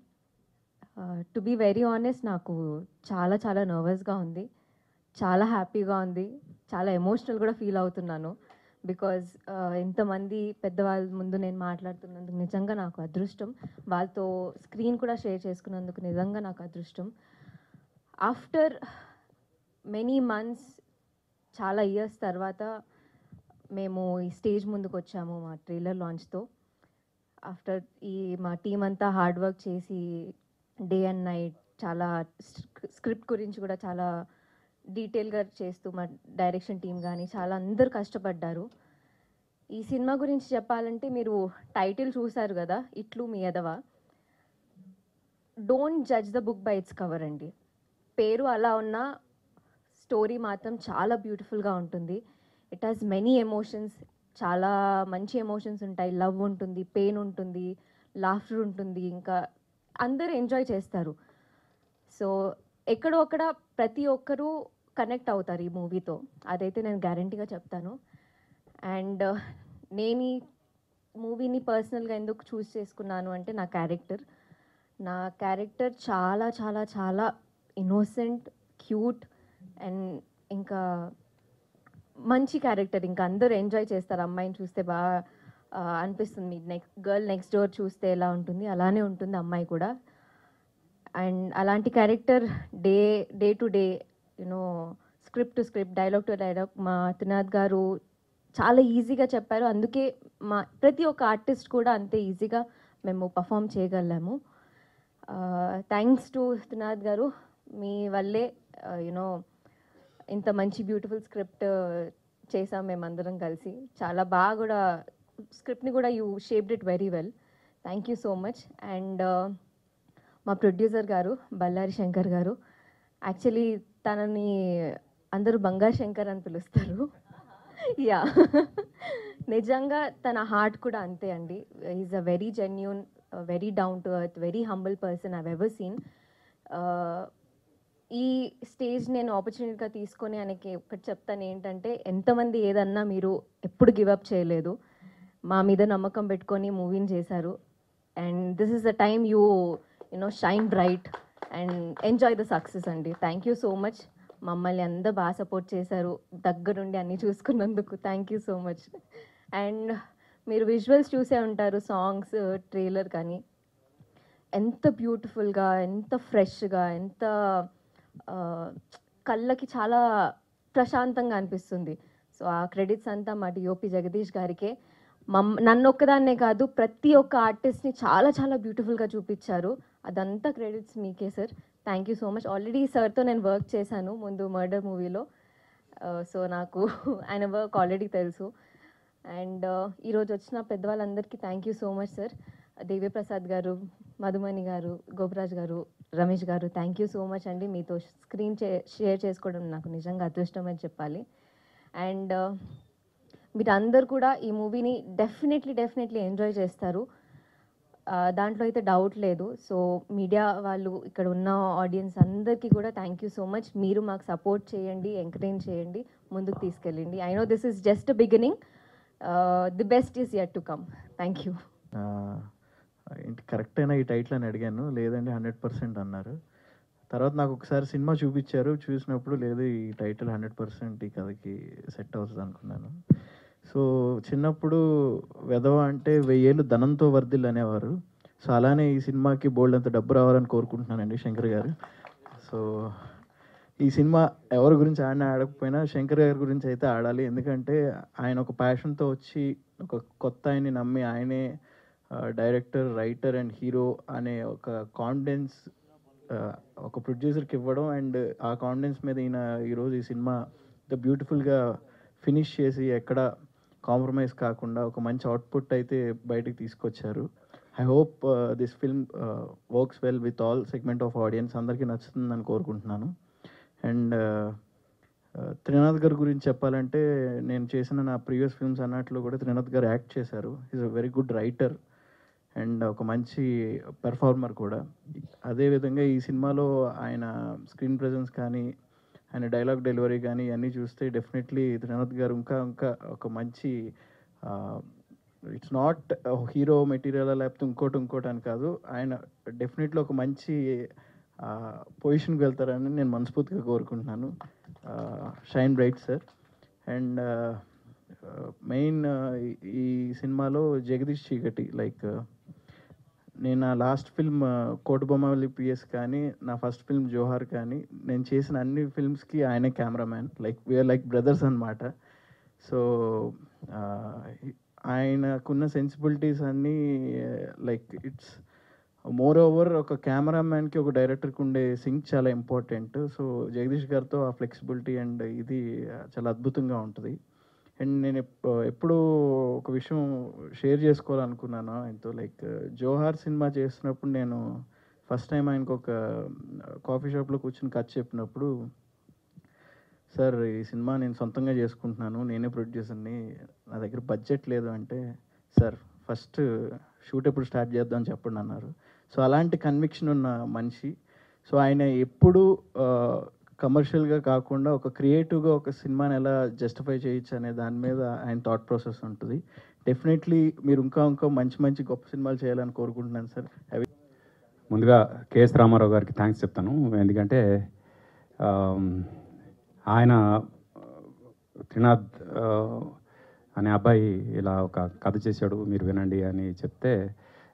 To be very honest, నాకు చాలా చాలా నర్వస్గా ఉంది, చాలా హ్యాపీగా ఉంది, చాలా ఎమోషనల్ కూడా ఫీల్ అవుతున్నాను. బికాజ్ ఇంతమంది పెద్దవాళ్ళ ముందు నేను మాట్లాడుతున్నందుకు నిజంగా నాకు అదృష్టం. వాళ్ళతో స్క్రీన్ కూడా షేర్ చేసుకున్నందుకు నిజంగా నాకు అదృష్టం. ఆఫ్టర్ మెనీ మంత్స్, చాలా ఇయర్స్ తర్వాత మేము ఈ స్టేజ్ ముందుకు వచ్చాము మా ట్రైలర్ లాంచ్తో. ఆఫ్టర్ మా టీం అంతా హార్డ్ వర్క్ చేసి డే అండ్ నైట్ చాలా స్క్రిప్ట్ గురించి కూడా చాలా డీటెయిల్గా చేస్తూ మా డైరెక్షన్ టీం కానీ చాలా అందరు కష్టపడ్డారు. ఈ సినిమా గురించి చెప్పాలంటే మీరు టైటిల్ చూసారు కదా, ఇట్లు మీ ఎదవ. Don't judge the book by its cover అండి. పేరు అలా ఉన్న స్టోరీ మాత్రం చాలా బ్యూటిఫుల్గా ఉంటుంది. ఇట్ హాస్ మెనీ ఎమోషన్స్, చాలా మంచి ఎమోషన్స్ ఉంటాయి. లవ్ ఉంటుంది, పెయిన్ ఉంటుంది, లాఫ్టర్ ఉంటుంది, ఇంకా అందరూ ఎంజాయ్ చేస్తారు. సో ఎక్కడో అక్కడ ప్రతి ఒక్కరూ కనెక్ట్ అవుతారు ఈ మూవీతో, అదైతే నేను గ్యారంటీగా చెప్తాను. అండ్ నేను ఈ మూవీని పర్సనల్గా ఎందుకు చూస్ చేసుకున్నాను అంటే నా క్యారెక్టర్ చాలా చాలా చాలా ఇన్నోసెంట్, క్యూట్ అండ్ ఇంకా మంచి క్యారెక్టర్. ఇంకా అందరూ ఎంజాయ్ చేస్తారు. అమ్మాయిని చూస్తే బాగా అనిపిస్తుంది. గర్ల్ నెక్స్ట్ డోర్ చూస్తే ఎలా ఉంటుంది అలానే ఉంటుంది అమ్మాయి కూడా. అండ్ అలాంటి character day to day you know script to script, dialogue to dialogue మా త్రినాథ్ గారు చాలా ఈజీగా చెప్పారు. అందుకే మా ప్రతి ఒక్క ఆర్టిస్ట్ కూడా అంతే ఈజీగా మేము పర్ఫామ్ చేయగలము. థ్యాంక్స్ టు త్రినాథ్ గారు, మీ వల్లే యూనో ఇంత మంచి బ్యూటిఫుల్ స్క్రిప్ట్ చేసాం మేమందరం కలిసి. చాలా బాగా కూడా స్క్రిప్ట్ని కూడా you shaped it very well. Thank you so much. And మా ప్రొడ్యూసర్ గారు బల్లారి శంకర్ గారు, యాక్చువల్లీ తనని అందరూ బంగారు శంకర్ అని పిలుస్తారు. యా, నిజంగా తన హార్ట్ కూడా అంతే అండి. Is a very genuine, very down to earth, very humble person I've ever seen. ఈ స్టేజ్ నేను ఆపర్చునిటీగా తీసుకొని ఆయనకి ఒకటి చెప్తాను ఏంటంటే, ఎంతమంది ఏదన్నా మీరు ఎప్పుడు గివప్ చేయలేదు, మా మీద నమ్మకం పెట్టుకొని మూవీని చేశారు. And this is the time you know shine bright and enjoy the success అండి. Thank you so much. మమ్మల్ని అందరూ బాగా సపోర్ట్ చేశారు, దగ్గరుండి అన్నీ చూసుకున్నందుకు thank you so much. And మీరు విజువల్స్ చూసే ఉంటారు, సాంగ్స్, ట్రైలర్, కానీ ఎంత బ్యూటిఫుల్గా, ఎంత ఫ్రెష్గా, ఎంత కళ్ళకి చాలా ప్రశాంతంగా అనిపిస్తుంది. సో ఆ క్రెడిట్స్ అంతా మా డిఓపి జగదీష్ గారికే. నన్ను ఒక్కదాన్నే కాదు, ప్రతి ఒక్క ఆర్టిస్ట్ని చాలా చాలా బ్యూటిఫుల్గా చూపించారు. అదంతా క్రెడిట్స్ మీకే sir. Thank you so much. Already సార్తో నేను వర్క్ చేశాను ముందు మర్డర్ మూవీలో, సో నాకు ఆయన వర్క్ ఆల్రెడీ తెలుసు. అండ్ ఈరోజు వచ్చిన పెద్దవాళ్ళందరికీ thank you so much sir. Deviprasad garu, Madhumani గారు, గోపరాజ్ గారు, రమేష్ గారు, థ్యాంక్ యూ సో మచ్ అండి. మీతో స్క్రీన్ షేర్ చేసుకోవడం నాకు నిజంగా అదృష్టం అని చెప్పాలి. అండ్ మీరు అందరు కూడా ఈ మూవీని డెఫినెట్లీ ఎంజాయ్ చేస్తారు, దాంట్లో అయితే డౌట్ లేదు. సో మీడియా వాళ్ళు, ఇక్కడ ఉన్న ఆడియన్స్ అందరికీ కూడా థ్యాంక్ యూ సో మచ్. మీరు మాకు సపోర్ట్ చేయండి, ఎంకరేజ్ చేయండి, ముందుకు తీసుకెళ్ళండి. I know this is just beginning, the best is yet to come. Thank you. ఏంటి కరెక్ట్ అయినా ఈ టైటిల్ అని అడిగాను, లేదండి 100% అన్నారు. తర్వాత నాకు ఒకసారి సినిమా చూపించారు, చూసినప్పుడు లేదు ఈ టైటిల్ 100% ఈ కథకి సెట్ అవుతుంది అనుకున్నాను. సో చిన్నప్పుడు వెధవ అంటే 1000 ఏళ్ళు ధనంతో వర్ధిల్లు అనేవారు. సో అలానే ఈ సినిమాకి బోల్డ్ అంత డబ్బు రావాలని కోరుకుంటున్నానండి శంకర్ గారు. సో ఈ సినిమా ఎవరి గురించి ఆడకపోయినా శంకర్ గారి గురించి అయితే ఆడాలి. ఎందుకంటే ఆయన ఒక ప్యాషన్తో వచ్చి ఒక కొత్త ఆయన్ని నమ్మి ఆయనే డైరెక్టర్, రైటర్ అండ్ హీరో అనే ఒక కాన్ఫిడెన్స్ ఒక ప్రొడ్యూసర్కి ఇవ్వడం, అండ్ ఆ కాన్ఫిడెన్స్ మీద ఈయన ఈరోజు ఈ సినిమా బ్యూటిఫుల్గా ఫినిష్ చేసి ఎక్కడ కాంప్రమైజ్ కాకుండా ఒక మంచి అవుట్పుట్ అయితే బయటికి తీసుకొచ్చారు. I hope this film works well with all segment of audience, అందరికీ నచ్చుతుందని కోరుకుంటున్నాను. అండ్ త్రినాథ్ గారి గురించి చెప్పాలంటే, నేను చేసిన నా ప్రీవియస్ ఫిల్మ్స్ అన్నట్లు కూడా త్రినాథ్ గారు యాక్ట్ చేశారు. Is a very good writer and ఒక మంచి పెర్ఫార్మర్ కూడా. అదేవిధంగా ఈ సినిమాలో ఆయన స్క్రీన్ ప్రెజెన్స్ కానీ, ఆయన డైలాగ్ డెలివరీ కానీ అన్నీ చూస్తే డెఫినెట్లీ త్రినాథ్ గారు ఇంకా ఒక మంచి, ఇట్స్ నాట్ హీరో మెటీరియల్ లేకపోతే ఇంకోటి అని కాదు, ఆయన డెఫినెట్లీ ఒక మంచి పొజిషన్కి వెళ్తారని నేను మనస్ఫూర్తిగా కోరుకుంటున్నాను. Shine bright sir. And main ఈ సినిమాలో జగదీష్ చీకటి, లైక్ నేను నా లాస్ట్ ఫిల్మ్ కోటబొమ్మలి పిఎస్ కానీ, నా ఫస్ట్ ఫిల్మ్ జోహార్ కానీ, నేను చేసిన అన్ని ఫిల్మ్స్కి ఆయనే cameraman. Like we are like brothers అనమాట. సో ఆయనకున్న సెన్సిబిలిటీస్ అన్నీ లైక్ ఇట్స్ మోర్ ఓవర్ ఒక కెమెరామ్యాన్కి ఒక డైరెక్టర్కి ఉండే సింక్ చాలా ఇంపార్టెంట్. సో జగదీష్ గారితో ఆ ఫ్లెక్సిబిలిటీ అండ్ ఇది చాలా అద్భుతంగా ఉంటుంది. అండ్ నేను ఎప్పుడూ ఒక విషయం షేర్ చేసుకోవాలనుకున్నాను ఆయనతో. లైక్ జోహార్ సినిమా చేస్తున్నప్పుడు నేను ఫస్ట్ టైం ఆయనకు ఒక కాఫీ షాప్లో కూర్చొని కథ చెప్పినప్పుడు, సార్ ఈ సినిమా నేను సొంతంగా చేసుకుంటున్నాను, నేనే ప్రొడ్యూసర్ని, నా దగ్గర బడ్జెట్ లేదు అంటే, సార్ ఫస్ట్ షూట్ ఎప్పుడు స్టార్ట్ చేద్దాం చెప్పండి అన్నారు. సో అలాంటి కన్విక్షన్ ఉన్న మనిషి. సో ఆయన ఎప్పుడు కమర్షియల్గా కాకుండా ఒక క్రియేటివ్గా ఒక సినిమాని ఎలా జస్టిఫై చేయొచ్చు అనే దాని మీద ఆయన థాట్ ప్రాసెస్ ఉంటుంది. డెఫినెట్లీ మీరు ఇంకా మంచి మంచి గొప్ప సినిమాలు చేయాలని కోరుకుంటున్నాను సార్. అవి ముందుగా కేఎస్ రామారావు గారికి థ్యాంక్స్ చెప్తాను. ఎందుకంటే ఆయన త్రినాథ్ అనే అబ్బాయి ఇలా ఒక కథ చేశాడు, మీరు వినండి అని చెప్తే,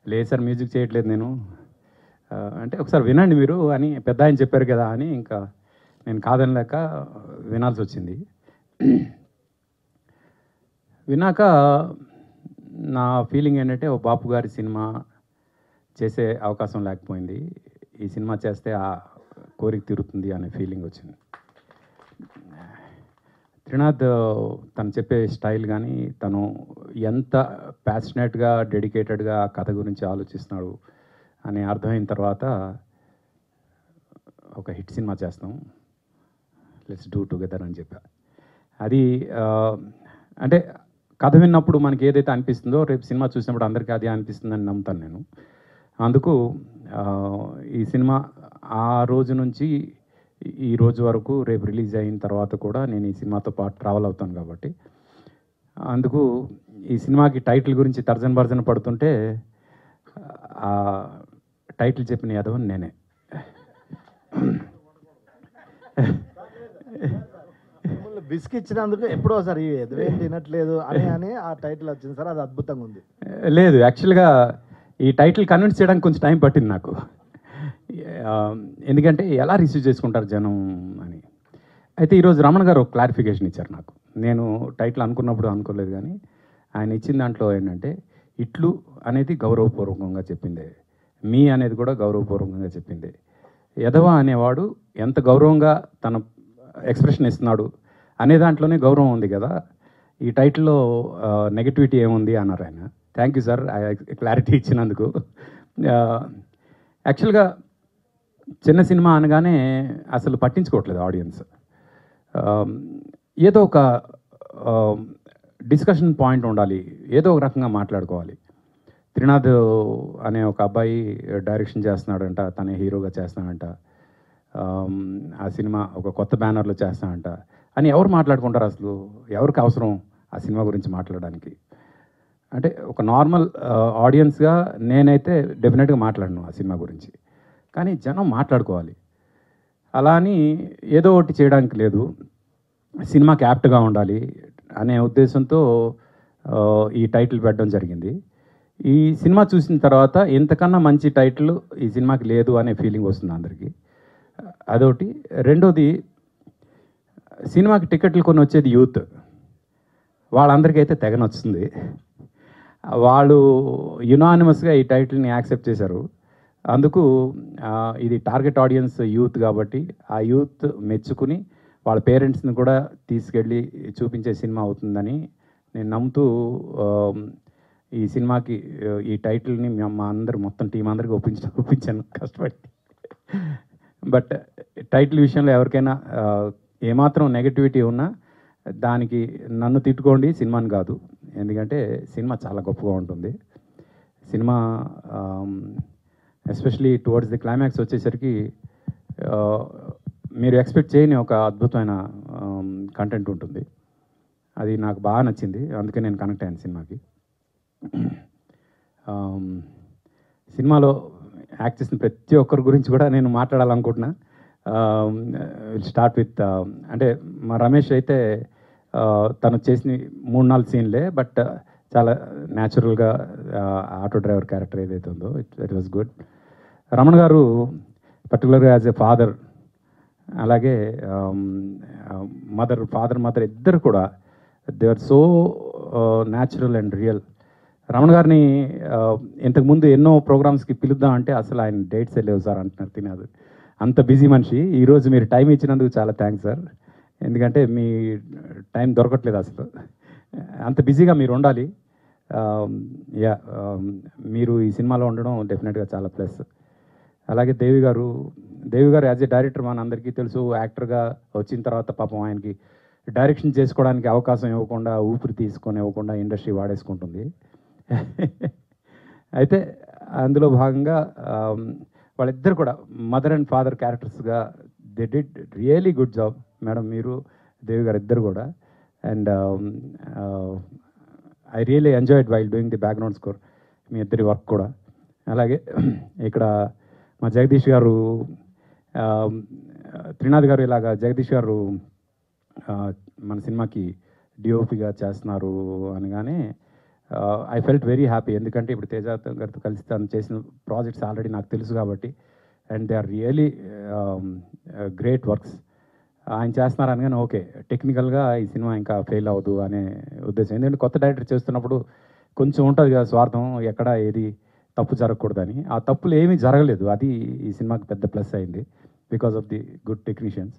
లేదు సార్ మ్యూజిక్ చేయట్లేదు నేను అంటే, ఒకసారి వినండి మీరు అని పెద్ద ఆయన చెప్పారు కదా అని ఇంకా నేను కాదనలేక వినాల్సి వచ్చింది. విన్నాక నా ఫీలింగ్ ఏంటంటే, ఓ బాపు గారి సినిమా చేసే అవకాశం లేకపోయింది, ఈ సినిమా చేస్తే ఆ కోరిక తీరుతుంది అనే ఫీలింగ్ వచ్చింది. త్రినాథ్ తను చెప్పే స్టైల్ కానీ, తను ఎంత ప్యాషనేట్గా డెడికేటెడ్గా ఆ కథ గురించి ఆలోచిస్తున్నాడు అని అర్థమైన తర్వాత, ఒక హిట్ సినిమా చేస్తాం, లెట్స్ డూ టుగెదర్ అని చెప్పా. అది అంటే కథ విన్నప్పుడు మనకి ఏదైతే అనిపిస్తుందో రేపు సినిమా చూసినప్పుడు అందరికీ అదే అనిపిస్తుందని నమ్ముతాను నేను. అందుకు ఈ సినిమా ఆ రోజు నుంచి ఈ రోజు వరకు రేపు రిలీజ్ అయిన తర్వాత కూడా నేను ఈ సినిమాతో పాటు ట్రావెల్ అవుతాను కాబట్టి, అందుకు ఈ సినిమాకి టైటిల్ గురించి తర్జన భర్జన పడుతుంటే ఆ టైటిల్ చెప్పిన యాదవని నేనే. బిస్క్ ఇచ్చినందుకు ఎప్పుడో సార్ ఈ ఎదువేం తినట్లేదు అని ఆ టైటిల్ వచ్చింది సార్, అది అద్భుతంగా ఉంది. లేదు, యాక్చువల్గా ఈ టైటిల్ కన్విన్స్ చేయడానికి కొంచెం టైం పట్టింది నాకు. ఎందుకంటే ఎలా రిసీవ్ చేసుకుంటారు జనం అని. అయితే ఈరోజు రమణ గారు ఒక క్లారిఫికేషన్ ఇచ్చారు నాకు. నేను టైటిల్ అనుకున్నప్పుడు అనుకోలేదు, కానీ ఆయన ఇచ్చిన దాంట్లో ఏంటంటే, ఇట్లు అనేది గౌరవపూర్వకంగా చెప్పిందే, మీ అనేది కూడా గౌరవపూర్వకంగా చెప్పిందే. యదవ అనేవాడు ఎంత గౌరవంగా తన ఎక్స్ప్రెషన్ ఇస్తున్నాడు అనే దాంట్లోనే గౌరవం ఉంది కదా. ఈ టైటిల్లో నెగటివిటీ ఏముంది అన్నారు ఆయన. థ్యాంక్ యూ సార్ క్లారిటీ ఇచ్చినందుకు. యాక్చువల్గా చిన్న సినిమా అనగానే అసలు పట్టించుకోవట్లేదు ఆడియన్స్. ఏదో ఒక డిస్కషన్ పాయింట్ ఉండాలి, ఏదో ఒక రకంగా మాట్లాడుకోవాలి. త్రినాథ్ అనే ఒక అబ్బాయి డైరెక్షన్ చేస్తున్నాడంట, తనే హీరోగా చేస్తున్నాడంట, ఆ సినిమా ఒక కొత్త బ్యానర్లో చేస్తానంట అని ఎవరు మాట్లాడుకుంటారు? అసలు ఎవరికి అవసరం ఆ సినిమా గురించి మాట్లాడడానికి? అంటే ఒక నార్మల్ ఆడియన్స్గా నేనైతే డెఫినెట్గా మాట్లాడను ఆ సినిమా గురించి, కానీ జనం మాట్లాడుకోవాలి. అలా అని ఏదో ఒకటి చేయడానికి లేదు, సినిమాకి యాప్ట్గా ఉండాలి అనే ఉద్దేశంతో ఈ టైటిల్ పెట్టడం జరిగింది. ఈ సినిమా చూసిన తర్వాత ఇంతకన్నా మంచి టైటిల్ ఈ సినిమాకి లేదు అనే ఫీలింగ్ వస్తుంది అందరికీ. అదొకటి. రెండోది, సినిమాకి టికెట్లు కొని వచ్చేది యూత్, వాళ్ళందరికీ అయితే తెగ నచ్చుతుంది. వాళ్ళు యునానిమస్గా ఈ టైటిల్ని యాక్సెప్ట్ చేశారు. అందుకు ఇది టార్గెట్ ఆడియన్స్ యూత్ కాబట్టి ఆ యూత్ మెచ్చుకుని వాళ్ళ పేరెంట్స్ని కూడా తీసుకెళ్ళి చూపించే సినిమా అవుతుందని నేను నమ్ముతూ ఈ సినిమాకి ఈ టైటిల్ని మా అందరు మొత్తం టీం అందరికీ ఒప్పించాను కష్టపడి. బట్ టైటిల్ విషయంలో ఎవరికైనా ఏమాత్రం నెగటివిటీ ఉన్నా దానికి నన్ను తిట్టుకోండి, సినిమాని కాదు. ఎందుకంటే సినిమా చాలా గొప్పగా ఉంటుంది. Cinema especially towards the climax వచ్చేసరికి మీరు ఎక్స్పెక్ట్ చేయని ఒక అద్భుతమైన కంటెంట్ ఉంటుంది. అది నాకు బాగా నచ్చింది, అందుకే నేను కనెక్ట్ అయ్యాను సినిమాకి. సినిమాలో యాక్ట్ చేసిన ప్రతి ఒక్కరి గురించి కూడా నేను మాట్లాడాలనుకుంటున్నా. విల్ స్టార్ట్ విత్ అంటే మా రమేష్ అయితే తను చేసిన 3-4 సీన్లే, బట్ చాలా న్యాచురల్గా ఆటో డ్రైవర్ క్యారెక్టర్ ఏదైతే ఉందో it was good. Ramana garu పర్టికులర్గా యాజ్ ఎ ఫాదర్, అలాగే మదర్ ఇద్దరు కూడా they are so natural and real. Ramana గారిని ఇంతకుముందు ఎన్నో ప్రోగ్రామ్స్కి పిలుద్దాం అంటే అసలు ఆయన డేట్స్ లేవు సార్ అంటున్నారు. తినదు, అంత బిజీ మనిషి. ఈరోజు మీరు టైం ఇచ్చినందుకు చాలా థ్యాంక్స్ సార్, ఎందుకంటే మీ టైం దొరకట్లేదు అసలు, అంత బిజీగా మీరు ఉండాలి. మీరు ఈ సినిమాలో ఉండడం డెఫినెట్గా చాలా ప్లస్. అలాగే దేవి గారు యాజ్ ఏ డైరెక్టర్ మన అందరికీ తెలుసు. యాక్టర్గా వచ్చిన తర్వాత పాపం ఆయనకి డైరెక్షన్ చేసుకోవడానికి అవకాశం ఇవ్వకుండా, ఊపిరి తీసుకొని ఇవ్వకుండా ఇండస్ట్రీ వాడేసుకుంటుంది. అయితే అందులో భాగంగా వాళ్ళిద్దరు కూడా మదర్ అండ్ ఫాదర్ క్యారెక్టర్స్గా they did really good job madam, మీరు దేవి గారు ఇద్దరు కూడా. And I really enjoyed while doing the background score, మీ ఇద్దరి వర్క్ కూడా. అలాగే ఇక్కడ మా జగదీష్ గారు, త్రినాథ్ గారు ఇలాగా జగదీష్ గారు మన సినిమాకి డిఓపిగా చేస్తున్నారు అనగానే ఐ ఫెల్ట్ వెరీ హ్యాపీ. ఎందుకంటే ఇప్పుడు తేజ గారితో కలిసి తను చేసిన ప్రాజెక్ట్స్ ఆల్రెడీ నాకు తెలుసు కాబట్టి, and they are really great works. ఆయన చేస్తున్నారు అనగానే ఓకే, టెక్నికల్గా ఈ సినిమా ఇంకా ఫెయిల్ అవ్వదు అనే ఉద్దేశం. ఎందుకంటే కొత్త డైరెక్టర్ చేస్తున్నప్పుడు కొంచెం ఉంటుంది కదా స్వార్థం, ఎక్కడ ఏది తప్పు జరగకూడదని. ఆ తప్పులు ఏమీ జరగలేదు, అది ఈ సినిమాకి పెద్ద ప్లస్ అయింది because of the good technicians.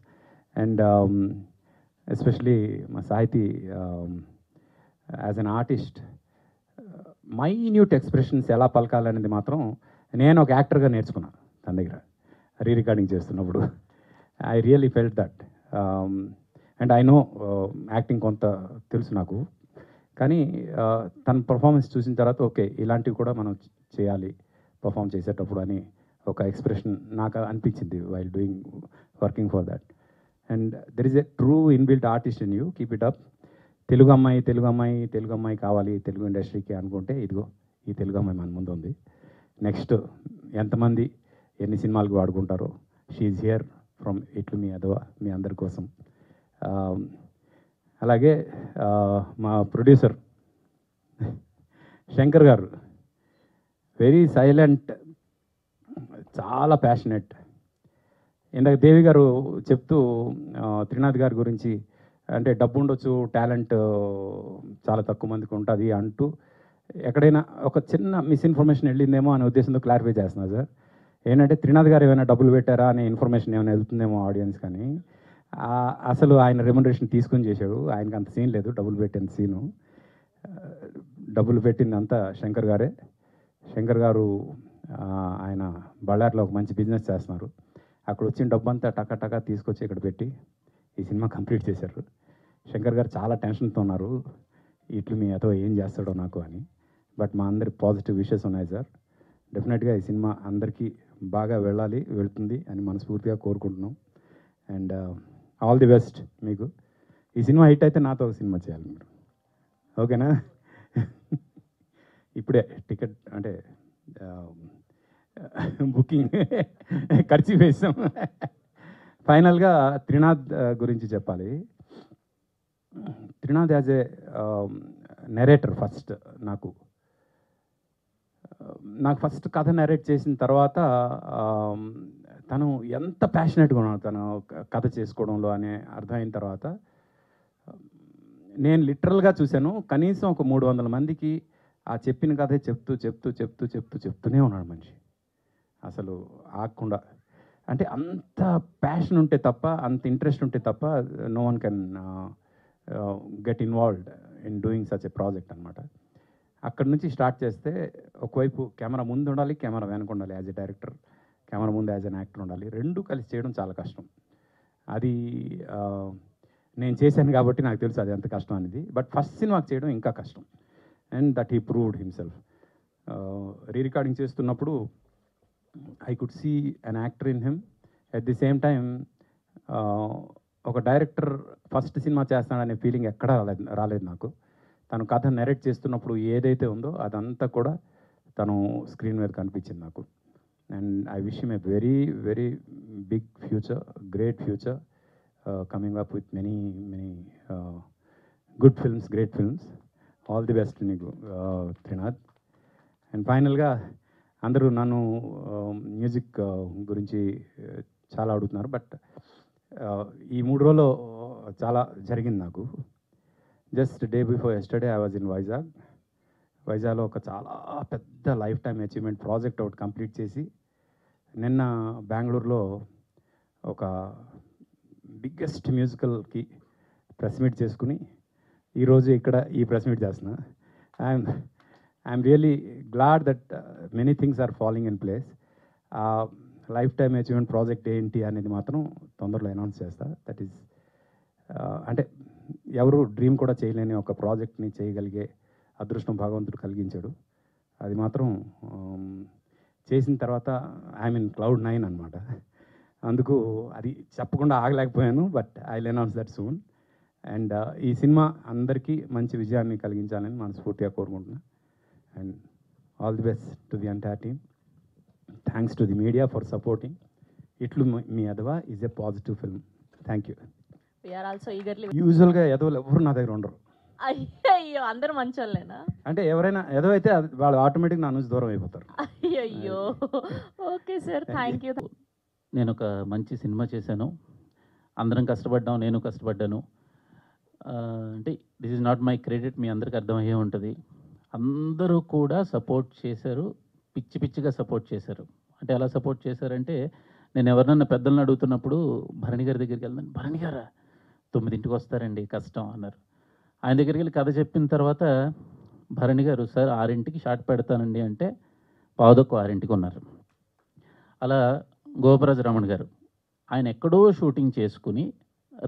And especially మా సాహితీ as an artist, minute expressions ఎలా పలకాలనేది మాత్రం నేను ఒక యాక్టర్గా నేర్చుకున్నాను తన దగ్గర రికార్డింగ్ చేస్తున్నప్పుడు. I really felt that. And I know acting కొంత తెలుసు నాకు, కానీ తన పర్ఫార్మెన్స్ చూసిన తర్వాత ఓకే ఇలాంటివి కూడా మనం చేయాలి పర్ఫామ్ చేసేటప్పుడు అని ఒక ఎక్స్ప్రెషన్ నాకు అనిపించింది while doing working for that. And there is a true inbuilt artist in you, keep it up. Telugu అమ్మాయి తెలుగు అమ్మాయి తెలుగు అమ్మాయి కావాలి తెలుగు ఇండస్ట్రీకి అనుకుంటే ఇదిగో ఈ తెలుగు అమ్మాయి మన ముందు ఉంది. నెక్స్ట్ ఎంతమంది ఎన్ని సినిమాలకు వాడుకుంటారో, షీఈ్ హియర్ ఫ్రమ్ ఇట్లు మీ అదవ మీ అందరి కోసం. అలాగే మా ప్రొడ్యూసర్ శంకర్ గారు, వెరీ సైలెంట్, చాలా ప్యాషనెట్. ఇందాక దేవి గారు చెప్తూ త్రినాథ్ గారి గురించి, అంటే డబ్బు ఉండొచ్చు, టాలెంట్ చాలా తక్కువ మందికి ఉంటుంది అంటూ ఎక్కడైనా ఒక చిన్న మిస్ఇన్ఫర్మేషన్ వెళ్ళిందేమో అనే ఉద్దేశంతో క్లారిఫై చేస్తున్నారు సార్. ఏంటంటే త్రినాథ్ గారు ఏమైనా డబ్బులు పెట్టారా అనే ఇన్ఫర్మేషన్ ఏమైనా వెళ్తుందేమో ఆడియన్స్, కానీ అసలు ఆయన రెమ్యునరేషన్ తీసుకుని చేశాడు. ఆయనకి అంత సీన్ లేదు డబ్బులు పెట్టిన సీను. డబ్బులు పెట్టింది అంతా శంకర్ గారే. శంకర్ గారు ఆయన బళ్ళార్లో ఒక మంచి బిజినెస్ చేస్తున్నారు. అక్కడ వచ్చిన డబ్బు అంతా టకా టకా తీసుకొచ్చి ఇక్కడ పెట్టి ఈ సినిమా కంప్లీట్ చేశారు. శంకర్ గారు చాలా టెన్షన్తో ఉన్నారు, ఇట్లు మీ అతో ఏం చేస్తాడో నాకు అని. బట్ మా అందరి పాజిటివ్ విషెస్ ఉన్నాయి సార్. డెఫినెట్గా ఈ సినిమా అందరికీ బాగా వెళ్ళాలి, వెళ్తుంది అని మనస్ఫూర్తిగా కోరుకుంటున్నాం. అండ్ ఆల్ ది బెస్ట్ మీకు. ఈ సినిమా హిట్ అయితే నాతో ఒక సినిమా చేయాలి మీరు, ఓకేనా? ఇప్పుడే టికెట్ అంటే బుకింగ్ ఖర్చు వేసాం. ఫైనల్గా త్రినాథ్ గురించి చెప్పాలి. Trinath as a narrator first నాకు ఫస్ట్ కథ నెరేట్ చేసిన తర్వాత తను ఎంత ప్యాషనెట్గా ఉన్నాడు తను కథ చేసుకోవడంలో అనే అర్థమైన తర్వాత నేను లిటరల్గా చూశాను. కనీసం ఒక 300 మందికి ఆ చెప్పిన కథే చెప్తూనే ఉన్నాడు మనిషి, అసలు ఆగకుండా. అంటే అంత ప్యాషన్ ఉంటే తప్ప, అంత ఇంట్రెస్ట్ ఉంటే తప్ప no one can get involved in doing such a project అనమాట. అక్కడ నుంచి స్టార్ట్ చేస్తే ఒకవైపు కెమెరా ముందు ఉండాలి, కెమెరా వెనక ఉండాలి. యాజ్ ఎ డైరెక్టర్ కెమెరా ముందు యాజ్ అన్ యాక్టర్ ఉండాలి. రెండు కలిసి చేయడం చాలా కష్టం. అది నేను చేశాను కాబట్టి నాకు తెలుసు అది ఎంత కష్టం అనేది. బట్ ఫస్ట్ సినిమాకి చేయడం ఇంకా కష్టం. And that he proved himself. Recording చేస్తున్నప్పుడు I could see an actor in him. At the same time ఒక డైరెక్టర్ ఫస్ట్ సినిమా చేస్తాడనే ఫీలింగ్ ఎక్కడా రాలేదు నాకు. తను కథ నెరేట్ చేస్తున్నప్పుడు ఏదైతే ఉందో అదంతా కూడా తను స్క్రీన్ మీద కనిపించింది నాకు. And I wish him a very very big future, great future, coming up with many good films, great films. All the best నీకు త్రినాథ్. అండ్ ఫైనల్గా అందరూ నన్ను మ్యూజిక్ గురించి చాలా అడుగుతున్నారు. బట్ ఈ 3 రోజుల్లో చాలా జరిగింది నాకు. Just day before yesterday I was in వైజాగ్లో ఒక చాలా పెద్ద లైఫ్ టైమ్ అచీవ్మెంట్ ప్రాజెక్ట్ ఒకటి కంప్లీట్ చేసి, నిన్న బెంగళూరులో ఒక బిగ్గెస్ట్ మ్యూజికల్కి ప్రెస్ మీట్ చేసుకుని ఈరోజు ఇక్కడ ఈ ప్రెస్ మీట్ చేస్తున్నా. I'm really glad that many things are following in place. Life time achievement project ఏంటి అనేది మాత్రం తొందరలో అనౌన్స్ చేస్తా. దట్ ఈస్ అంటే ఎవరు డ్రీమ్ కూడా చేయలేని ఒక ప్రాజెక్ట్ని చేయగలిగే అదృష్టం భగవంతుడు కలిగించాడు. అది మాత్రం చేసిన తర్వాత ఐ మీన్ Cloud9 అనమాట. అందుకు అది చెప్పకుండా ఆగలేకపోయాను. But I will announce that soon. And ఈ సినిమా అందరికీ మంచి విజయాన్ని కలిగించాలని మనస్ఫూర్తిగా కోరుకుంటున్నాను. And all the best to the entire team. Thanks to the media for supporting. Itlu Mee Edava is a positive film. Thank you. We are also eagerly. యూజువల్గా ఎదవలు ఎవరు నా దగ్గర ఉండరు. అయ్యో అందరు మంచోళ్ళేనా? అంటే ఎవరైనా ఏదో అయితే వాళ్ళు ఆటోమేటిక్ నా నుంచి దూరం అయిపోతారు. అయ్యో ఓకే సార్, థ్యాంక్ యూ. నేను ఒక మంచి సినిమా చేశాను, అందరం కష్టపడ్డాం, నేను కష్టపడ్డాను. అంటే this is not my credit, మీ అందరికీ అర్థమయ్యే ఉంటుంది. అందరూ కూడా సపోర్ట్ చేశారు, పిచ్చి పిచ్చిగా సపోర్ట్ చేశారు. అంటే ఎలా సపోర్ట్ చేశారంటే, నేను ఎవరినన్నా పెద్దలను అడుగుతున్నప్పుడు భరణి గారి దగ్గరికి వెళ్తాను. భరణి గారా 9ంటికి వస్తారండి, కష్టం అన్నారు. ఆయన దగ్గరికి వెళ్ళి కథ చెప్పిన తర్వాత భరణి గారు సార్ 6ంటికి షాట్ పెడతానండి అంటే 5:15 ఉన్నారు. అలా గోపరాజు రమణ గారు ఆయన ఎక్కడో షూటింగ్ చేసుకుని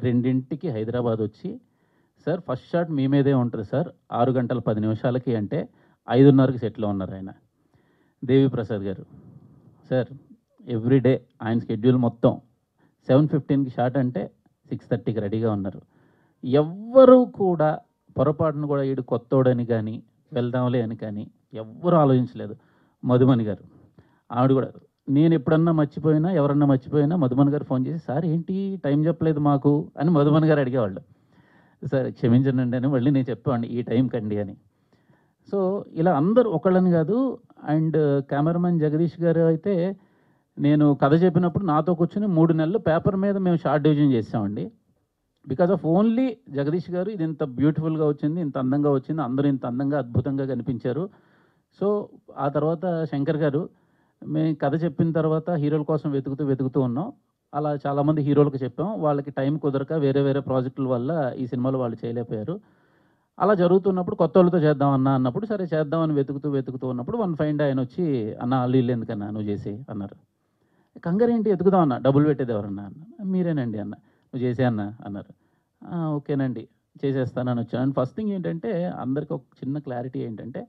2ంటికి హైదరాబాద్ వచ్చి సార్ ఫస్ట్ షాట్ మీ మీదే ఉంటుంది సార్ 6 గంటల 10 నిమిషాలకి అంటే 5:30కి సెట్లో ఉన్నారు ఆయన. దేవిప్రసాద్ గారు సార్ ఎవ్రీడే ఆయన స్కెడ్యూల్ మొత్తం 7:15కి షాట్ అంటే 6:30కి రెడీగా ఉన్నారు. ఎవ్వరూ కూడా పొరపాటును కూడా ఈడు కొత్తోడని కానీ వెళ్దాంలే అని కానీ ఎవ్వరూ ఆలోచించలేదు. మధుమణి గారు ఆవిడ కూడా, నేను ఎప్పుడన్నా మర్చిపోయినా ఎవరన్నా మర్చిపోయినా మధుమణి గారు ఫోన్ చేసి సార్ ఏంటి టైం చెప్పలేదు మాకు అని మధుమణి గారు అడిగేవాళ్ళు. సార్ క్షమించండి అని మళ్ళీ నేను చెప్పేవాడిని ఈ టైం కండి అని. సో ఇలా అందరూ ఒకళ్ళని కాదు. అండ్ కెమెరామెన్ జగదీష్ గారు అయితే నేను కథ చెప్పినప్పుడు నాతో కూర్చొని 3 నెలలు పేపర్ మీద మేము షార్ట్ డివిజన్ చేసామండి. బికాజ్ ఆఫ్ ఓన్లీ జగదీష్ గారు ఇది ఇంత బ్యూటిఫుల్గా వచ్చింది, ఇంత అందంగా వచ్చింది, అందరూ ఇంత అందంగా అద్భుతంగా కనిపించారు. సో ఆ తర్వాత శంకర్ గారు మేము కథ చెప్పిన తర్వాత హీరోల కోసం వెతుకుతూ ఉన్నాం. అలా చాలామంది హీరోలకు చెప్పాం, వాళ్ళకి టైం కుదరక వేరే వేరే ప్రాజెక్టుల వల్ల ఈ సినిమాలో వాళ్ళు చేయలేకపోయారు. అలా జరుగుతున్నప్పుడు కొత్త వాళ్ళతో చేద్దామన్నా అన్నప్పుడు సరే చేద్దామని వెతుకుతూ ఉన్నప్పుడు వన్ ఫైండ్ ఆయన వచ్చి అన్న వాళ్ళు ఇల్లు ఎందుకన్నా నువ్వు చేసి అన్నారు. కంగారేంటి ఎతుకుదాం అన్న, డబ్బులు పెట్టేది ఎవరన్నా అన్న. మీరేనండి అన్న, నువ్వు చేసే అన్న అన్నారు. ఓకేనండి చేసేస్తానని వచ్చాను. ఫస్ట్ థింగ్ ఏంటంటే అందరికి ఒక చిన్న క్లారిటీ ఏంటంటే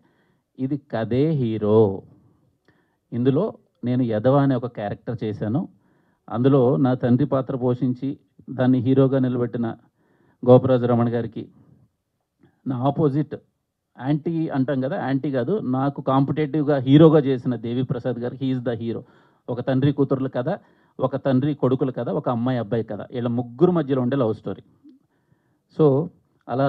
ఇది కథే హీరో. ఇందులో నేను యదవ అనే ఒక క్యారెక్టర్ చేశాను. అందులో నా తండ్రి పాత్ర పోషించి దాన్ని హీరోగా నిలబెట్టిన గోపరాజు రమణ గారికి, నా ఆపోజిట్ యాంటీ అంటాం కదా, యాంటీ కాదు, నాకు కాంపిటేటివ్గా హీరోగా చేసిన దేవిప్రసాద్ గారికి హీఈస్ ద హీరో. ఒక తండ్రి కూతుర్ల కథ, ఒక తండ్రి కొడుకుల కథ, ఒక అమ్మాయి అబ్బాయి కథ, వీళ్ళ ముగ్గురు మధ్యలో ఉండే లవ్ స్టోరీ. సో అలా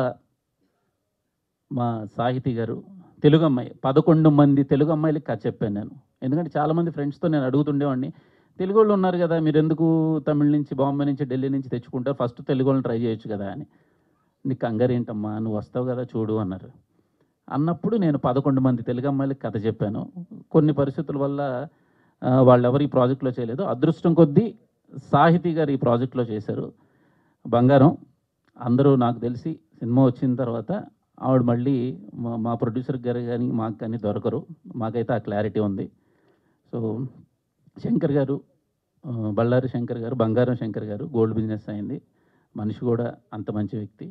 మా సాహితీ గారు తెలుగు అమ్మాయి 11 మంది తెలుగు అమ్మాయిలకి కథ చెప్పాను నేను. ఎందుకంటే చాలామంది ఫ్రెండ్స్తో నేను అడుగుతుండేవాడిని, తెలుగు వాళ్ళు ఉన్నారు కదా మీరు ఎందుకు తమిళ నుంచి బాంబే నుంచి ఢిల్లీ నుంచి తెచ్చుకుంటారు, ఫస్ట్ తెలుగు వాళ్ళని ట్రై చేయొచ్చు కదా అని. నీకు కంగారు ఏంటమ్మా నువ్వు వస్తావు కదా చూడు అన్నారు. అన్నప్పుడు నేను 11 మంది తెలుగు అమ్మాయిలకి కథ చెప్పాను. కొన్ని పరిస్థితుల వల్ల వాళ్ళెవరు ఈ ప్రాజెక్ట్లో చేయలేదు. అదృష్టం కొద్దీ సాహితీ గారు ఈ ప్రాజెక్ట్లో చేశారు. బంగారం అందరూ నాకు తెలిసి సినిమా వచ్చిన తర్వాత ఆవిడ మళ్ళీ మా ప్రొడ్యూసర్ గారు కానీ మాకు కానీ దొరకరు, మాకైతే ఆ క్లారిటీ ఉంది. సో శంకర్ గారు, బళ్ళారి శంకర్ గారు, బంగారం శంకర్ గారు గోల్డ్ బిజినెస్ అయింది, మనిషి కూడా అంత మంచి వ్యక్తి.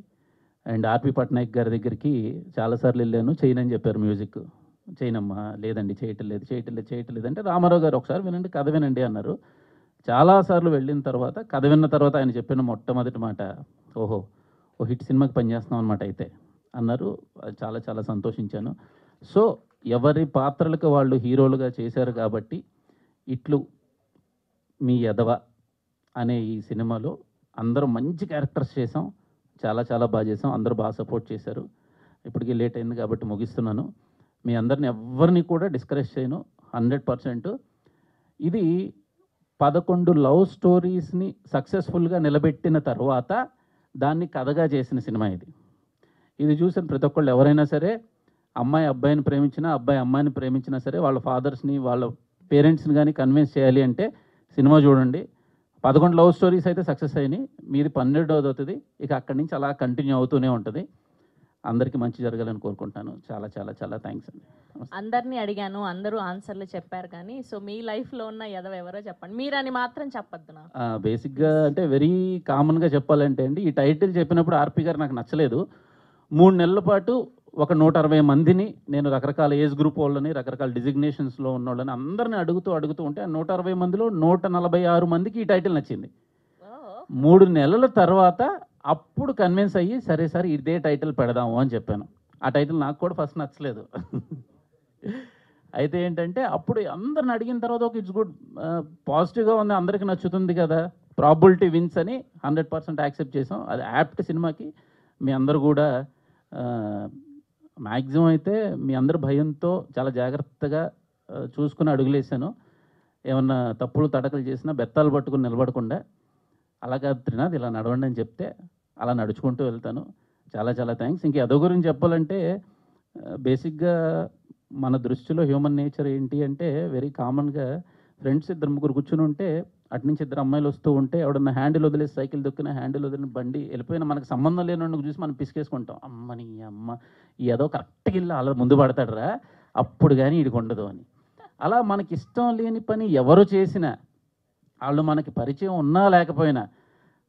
అండ్ ఆర్పి పట్నాయక్ గారి దగ్గరికి చాలాసార్లు వెళ్ళాను, చేయనని చెప్పారు మ్యూజిక్. చేయనమ్మా లేదండి చేయట్లేదు అంటే రామారావు గారు ఒకసారి వినండి కథ వినండి అన్నారు. చాలాసార్లు వెళ్ళిన తర్వాత కథ విన్న తర్వాత ఆయన చెప్పిన మొట్టమొదటి మాట, ఓహో ఓ హిట్ సినిమాకి పనిచేస్తున్నాం అనమాట అయితే అన్నారు. చాలా చాలా సంతోషించాను. సో ఎవరి పాత్రలకు వాళ్ళు హీరోలుగా చేశారు కాబట్టి ఇట్లు మీ యదవ అనే ఈ సినిమాలో అందరూ మంచి క్యారెక్టర్స్ చేసాం, చాలా చాలా బాగా చేసాం, అందరూ బాగా సపోర్ట్ చేశారు. ఇప్పటికీ లేట్ అయింది కాబట్టి ముగిస్తున్నాను. మీ అందరిని ఎవరిని కూడా డిస్కరేజ్ చేయను 100%. ఇది 11 లవ్ స్టోరీస్ని సక్సెస్ఫుల్గా నిలబెట్టిన తర్వాత దాన్ని కథగా చేసిన సినిమా ఇది. ఇది చూసిన ప్రతి ఒక్కళ్ళు ఎవరైనా సరే అమ్మాయి అబ్బాయిని ప్రేమించినా అబ్బాయి అమ్మాయిని ప్రేమించినా సరే వాళ్ళ ఫాదర్స్ని వాళ్ళ పేరెంట్స్ని కానీ కన్విన్స్ చేయాలి అంటే సినిమా చూడండి. 11 లవ్ స్టోరీస్ అయితే సక్సెస్ అయినాయి, మీది 12వది అవుతుంది. ఇక అక్కడి నుంచి అలా కంటిన్యూ అవుతూనే ఉంటుంది. అందరికీ మంచి జరగాలని కోరుకుంటాను. చాలా చాలా చాలా థ్యాంక్స్ అండి. అందరినీ అడిగాను, అందరూ ఆన్సర్లు చెప్పారు, కానీ సో మీ లైఫ్లో ఉన్న ఎదవ ఎవరో చెప్పండి, మీరని మాత్రం చెప్పొద్దు నాకు. బేసిక్గా అంటే వెరీ కామన్గా చెప్పాలంటే అండి, ఈ టైటిల్ చెప్పినప్పుడు ఆర్పి గారు నాకు నచ్చలేదు. 3 నెలల పాటు ఒక 160 మందిని నేను రకరకాల ఏజ్ గ్రూప్ వాళ్ళని రకరకాల డిజిగ్నేషన్స్లో ఉన్న వాళ్ళని అందరిని అడుగుతూ ఉంటే ఆ 160 మందిలో 146 మందికి ఈ టైటిల్ నచ్చింది. 3 నెలల తర్వాత అప్పుడు కన్విన్స్ అయ్యి సరే ఇదే టైటిల్ పెడదాము అని చెప్పాను. ఆ టైటిల్ నాకు కూడా ఫస్ట్ నచ్చలేదు. అయితే ఏంటంటే అప్పుడు అందరిని అడిగిన తర్వాత ఒక ఇట్స్ గుడ్, పాజిటివ్గా ఉంది, అందరికీ నచ్చుతుంది కదా, ప్రాబిలిటీ విన్స్ అని 100% యాక్సెప్ట్ చేసాం. అది యాప్ట్ సినిమాకి మీ అందరూ కూడా మ్యాక్సిమం అయితే మీ అందరు భయంతో చాలా జాగ్రత్తగా చూసుకుని అడుగులేసాను. ఏమన్నా తప్పులు తడకలు చేసినా బెత్తాలు పట్టుకుని నిలబడకుండా అలా కాదు త్రినాథ్ ఇలా నడవండి అని చెప్తే అలా నడుచుకుంటూ వెళ్తాను. చాలా థ్యాంక్స్. ఇంక అదో గురించి చెప్పాలంటే బేసిక్గా మన దృష్టిలో హ్యూమన్ నేచర్ ఏంటి అంటే వెరీ కామన్గా ఫ్రెండ్స్ 2-3 కూర్చుని ఉంటే అటు నుంచి 2 అమ్మాయిలు వస్తూ ఉంటే ఎవడన్నా హ్యాండిల్ వదిలేసి సైకిల్ దొక్కిన హ్యాండిల్ వదిలిన బండి వెళ్ళిపోయిన మనకు సంబంధం లేని చూసి మనం పిసికేసుకుంటాం. అమ్మ ఏదో కరెక్ట్గా వెళ్ళి అలా ముందు పడతాడరా అప్పుడు కానీ వీడికి ఉండదు అని. అలా మనకి ఇష్టం లేని పని ఎవరు చేసినా వాళ్ళు మనకి పరిచయం ఉన్నా లేకపోయినా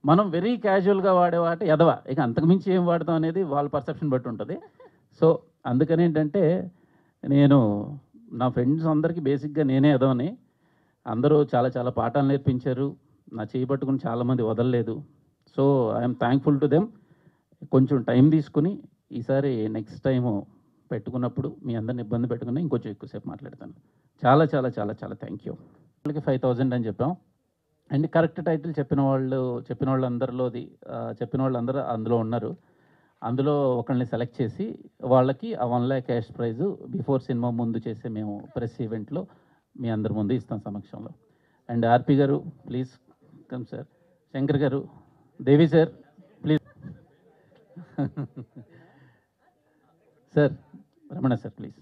మనం వెరీ క్యాజువల్గా వాడేవాట ఎదవ, ఇక అంతకుమించి ఏం వాడతాం అనేది వాళ్ళ పర్సెప్షన్ బట్టి ఉంటుంది. సో అందుకని ఏంటంటే నేను నా ఫ్రెండ్స్ అందరికీ బేసిక్గా నేనే ఎదవని. అందరూ చాలా పాఠాలు నేర్పించారు, నా చేయబట్టుకుని చాలామంది వదలలేదు. So I'm thankful to them. కొంచెం టైం తీసుకుని ఈసారి నెక్స్ట్ టైము పెట్టుకున్నప్పుడు మీ అందరిని ఇబ్బంది పెట్టుకుని ఇంకొంచెం ఎక్కువసేపు మాట్లాడతాను. చాలా థ్యాంక్ యూ. వాళ్ళకి 5,000 అని చెప్పాం. అండ్ కరెక్ట్ టైటిల్ చెప్పిన వాళ్ళందరిలోది చెప్పిన వాళ్ళందరూ అందులో ఉన్నారు. అందులో ఒకరిని సెలెక్ట్ చేసి వాళ్ళకి ఆ 1 lakh cash prize before cinema ముందు చేసే మేము ప్రెస్ ఈవెంట్లో మీ అందరి ముందు ఇస్తాం సమక్షంలో. అండ్ ఆర్పి గారు please come sir, Shankar garu, Devi sir please, sir Ramana sir please.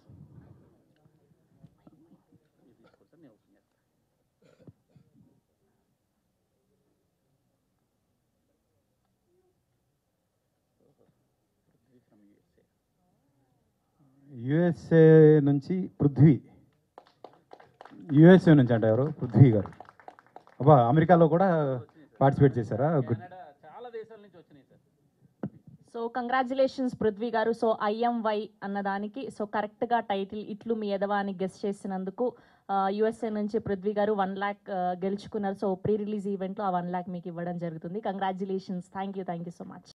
USA నుంచి పృథ్వీ, యుఎస్ఏ నుంచి అంటే ఎవరు? పృథ్వీ గారు. అబ్బా, అమెరికాలో కూడా పార్టిసిపేట్ చేశారా? గుడ్. చాలా దేశాల నుంచి వచ్చినాయి సార్. సో కంగ్రాచులేషన్స్ పృథ్వీ గారు. సో IMY అన్నదానికి సో కరెక్ట్గా టైటిల్ ఇట్లు మీ ఎదవా అని గెస్ట్ చేసినందుకు USA నుంచి పృథ్వీ గారు 1 lakh గెలుచుకున్నారు. సో ప్రీ రిలీజ్ ఈవెంట్లో ఆ 1 lakh మీకు ఇవ్వడం జరుగుతుంది. Congratulations. Thank you so much.